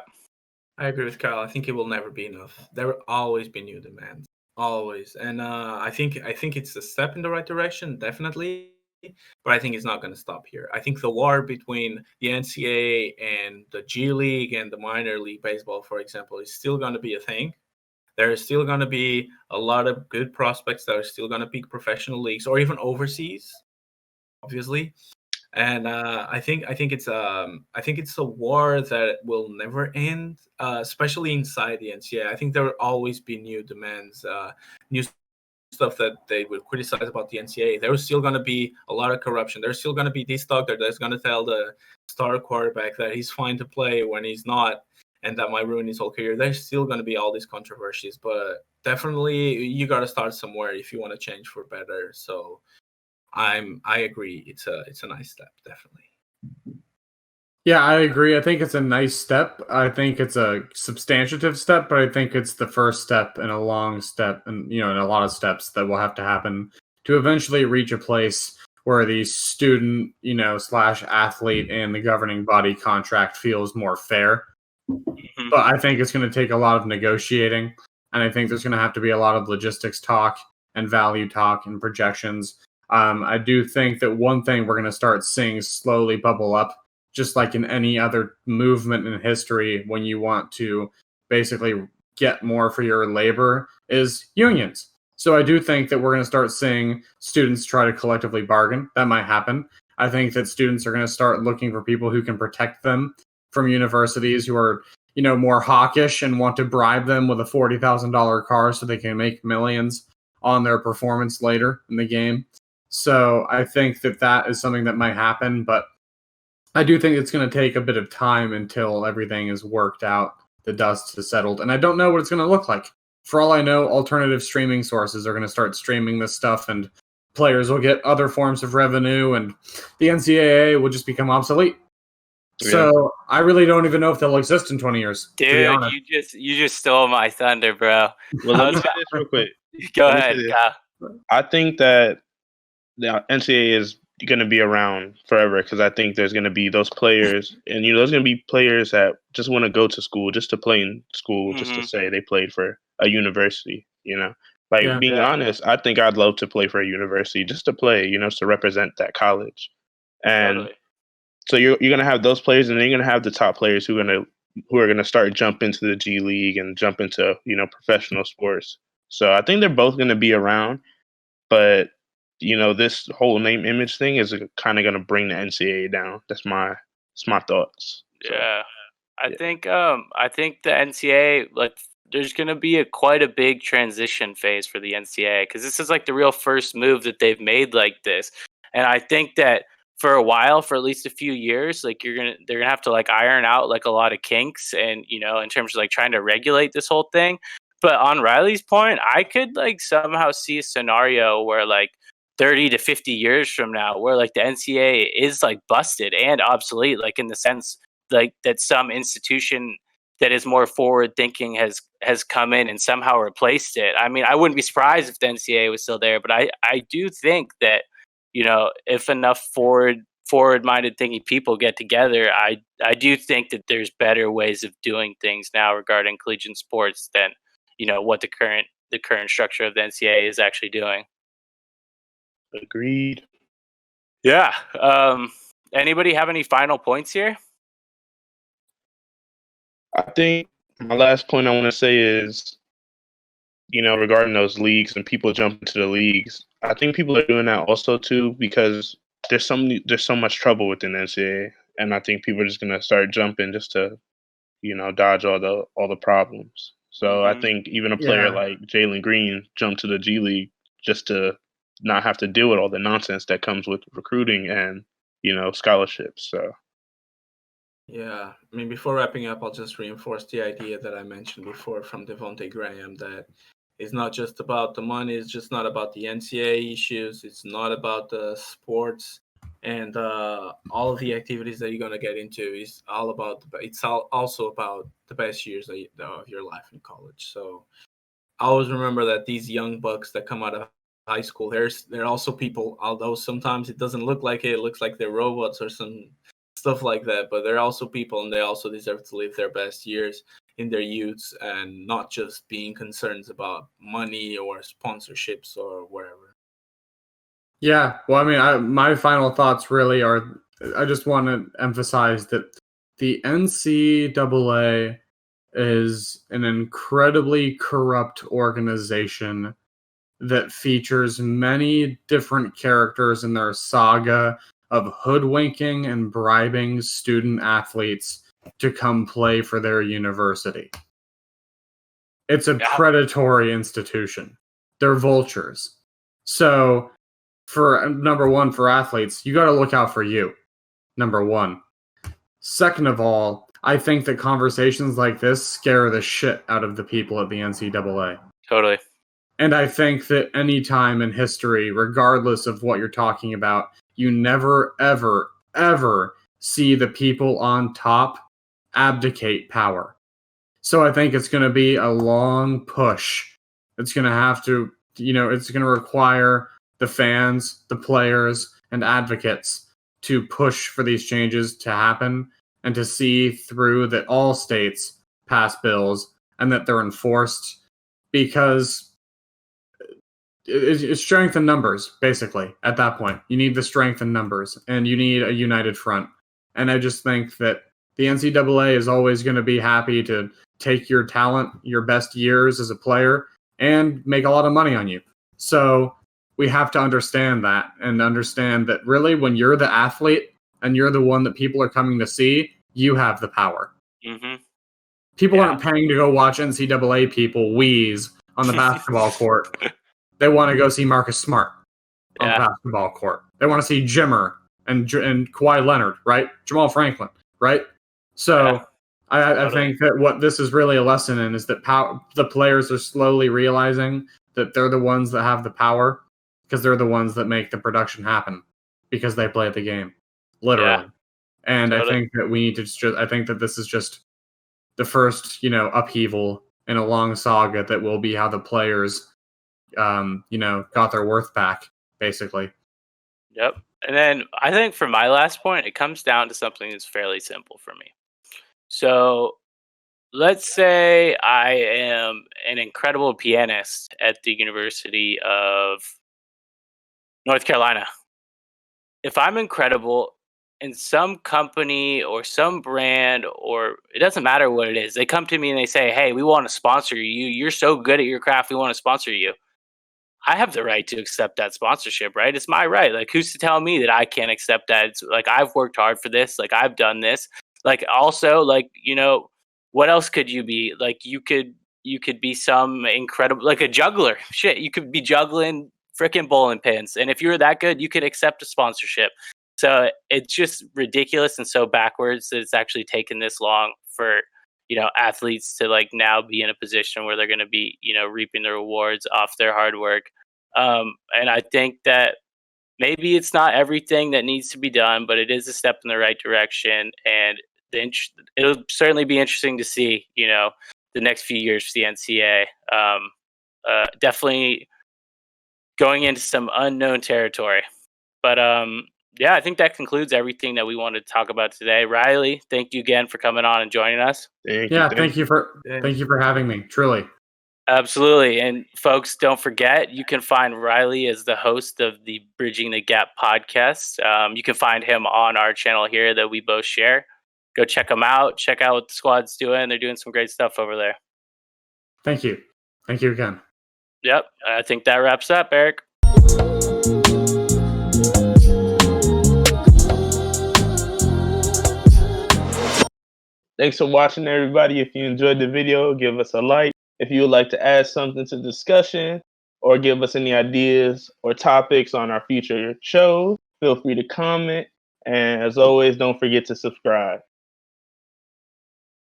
I agree with Kyle. I think it will never be enough. There will always be new demands, always. And I think it's a step in the right direction, definitely. But I think it's not going to stop here. I think the war between the NCAA and the G League and the minor league baseball, for example, is still going to be a thing. There is still going to be a lot of good prospects that are still going to pick professional leagues or even overseas, obviously. And I think it's a war that will never end, especially inside the NCAA. I think there will always be new demands, new stuff that they will criticize about the NCAA. There is still going to be a lot of corruption. There's still going to be this doctor that's going to tell the star quarterback that he's fine to play when he's not, and that might ruin his whole career. There's still going to be all these controversies, but definitely you got to start somewhere if you want to change for better. So I agree. It's a nice step, definitely. Yeah, I agree. I think it's a nice step. I think it's a substantive step, but I think it's the first step in a long step, and in a lot of steps that will have to happen to eventually reach a place where the student, slash athlete and the governing body contract feels more fair. Mm-hmm. But I think it's going to take a lot of negotiating, and I think there's going to have to be a lot of logistics talk and value talk and projections. I do think that one thing we're going to start seeing slowly bubble up, just like in any other movement in history, when you want to basically get more for your labor, is unions. So I do think that we're going to start seeing students try to collectively bargain. That might happen. I think that students are going to start looking for people who can protect them from universities who are, more hawkish and want to bribe them with a $40,000 car so they can make millions on their performance later in the game. So I think that is something that might happen, but I do think it's going to take a bit of time until everything is worked out, the dust is settled, and I don't know what it's going to look like. For all I know, alternative streaming sources are going to start streaming this stuff, and players will get other forms of revenue, and the NCAA will just become obsolete. Yeah. So I really don't even know if they'll exist in 20 years. Dude, you just stole my thunder, bro. Well, let me say this real quick. Go ahead, Kyle. I think that the NCAA is going to be around forever because I think there's going to be those players, and there's going to be players that just want to go to school just to play in school, just to say they played for a university. Like, Yeah. being honest, I think I'd love to play for a university just to play, to represent that college. And Totally. so you're gonna have those players, and then you're gonna have the top players who are gonna start jump into the G League and jump into professional sports. So I think they're both gonna be around, but this whole name image thing is kind of gonna bring the NCAA down. That's my thoughts. So Yeah. yeah. I think the NCAA, like, there's going to be quite a big transition phase for the NCAA, because this is like the real first move that they've made like this. And I think that for a while, for at least a few years, like, they're gonna have to like iron out like a lot of kinks, and in terms of like trying to regulate this whole thing. But on Riley's point, I could like somehow see a scenario where like 30 to 50 years from now, where like the NCAA is like busted and obsolete, like in the sense like that some institution that is more forward thinking has come in and somehow replaced it. I mean, I wouldn't be surprised if the NCAA was still there, but I do think that if enough forward minded thinking people get together, I do think that there's better ways of doing things now regarding collegiate sports than what the current structure of the NCAA is actually doing. Agreed. Yeah. Anybody have any final points here? I think my last point I want to say is, regarding those leagues and people jumping to the leagues, I think people are doing that also too because there's so much trouble within the NCAA, and I think people are just gonna start jumping just to, dodge all the problems. So I Mhm. think even a player Yeah. like Jalen Green jumped to the G League just to not have to deal with all the nonsense that comes with recruiting and scholarships. So Yeah, I mean, before wrapping up, I'll just reinforce the idea that I mentioned before from Devonte Graham, that it's not just about the money, it's just not about the NCAA issues, it's not about the sports and all of the activities that you're gonna get into. Is all about also about the best years of your life in college. So I always remember that these young bucks that come out of high school, they're also people. Although sometimes it doesn't look like it looks like they're robots or some stuff like that. But they're also people, and they also deserve to live their best years in their youths, and not just being concerned about money or sponsorships or wherever. Yeah. Well, I mean, my final thoughts really are I just want to emphasize that the NCAA is an incredibly corrupt organization that features many different characters in their saga of hoodwinking and bribing student athletes to come play for their university. It's a Yeah. predatory institution. They're vultures. So, for number one, for athletes, you got to look out for you. Number one. Second of all, I think that conversations like this scare the shit out of the people at the NCAA. Totally. And I think that any time in history, regardless of what you're talking about, you never, ever, ever see the people on top abdicate power. So I think it's going to be a long push. It's going to have to, it's going to require the fans, the players, and advocates to push for these changes to happen and to see through that all states pass bills and that they're enforced, because it's strength in numbers, basically. At that point, you need the strength in numbers, and you need a united front. And I just think that the NCAA is always going to be happy to take your talent, your best years as a player, and make a lot of money on you. So we have to understand that, and understand that really, when you're the athlete and you're the one that people are coming to see, you have the power. Mm-hmm. People Yeah. aren't paying to go watch NCAA people wheeze on the basketball court. They want to go see Marcus Smart on the Yeah. basketball court. They want to see Jimmer and Kawhi Leonard, right? Jamal Franklin, right? So Yeah, I totally. think that what this is really a lesson in is that the players are slowly realizing that they're the ones that have the power, because they're the ones that make the production happen, because they play the game, literally. Yeah, And I totally. think that we need to I think that this is just the first, upheaval in a long saga that will be how the players got their worth back, basically. Yep. And then I think for my last point, it comes down to something that's fairly simple for me. So let's say I am an incredible pianist at the University of North Carolina. If I'm incredible and some company or some brand, or it doesn't matter what it is, they come to me and they say, "Hey, we want to sponsor you. You're so good at your craft. We want to sponsor you." I have the right to accept that sponsorship, right? It's my right. Like, who's to tell me that I can't accept that? It's like, I've worked hard for this. Like, I've done this. Like, also, like, what else could you be? Like, you could be some incredible, like a juggler. Shit, you could be juggling freaking bowling pins, and if you're that good, you could accept a sponsorship. So it's just ridiculous and so backwards that it's actually taken this long for athletes to like now be in a position where they're going to be reaping the rewards off their hard work. And I think that maybe it's not everything that needs to be done, but it is a step in the right direction. And it'll certainly be interesting to see the next few years for the NCAA. Definitely going into some unknown territory. But yeah, I think that concludes everything that we wanted to talk about today. Riley, thank you again for coming on and joining us. Thank you for having me. Truly. Absolutely. And folks, don't forget, you can find Riley as the host of the Bridging the Gap podcast. You can find him on our channel here that we both share. Go check him out. Check out what the squad's doing. They're doing some great stuff over there. Thank you. Thank you again. Yep. I think that wraps up, Eric. Thanks for watching, everybody. If you enjoyed the video, give us a like. If you would like to add something to the discussion or give us any ideas or topics on our future shows, feel free to comment. And as always, don't forget to subscribe.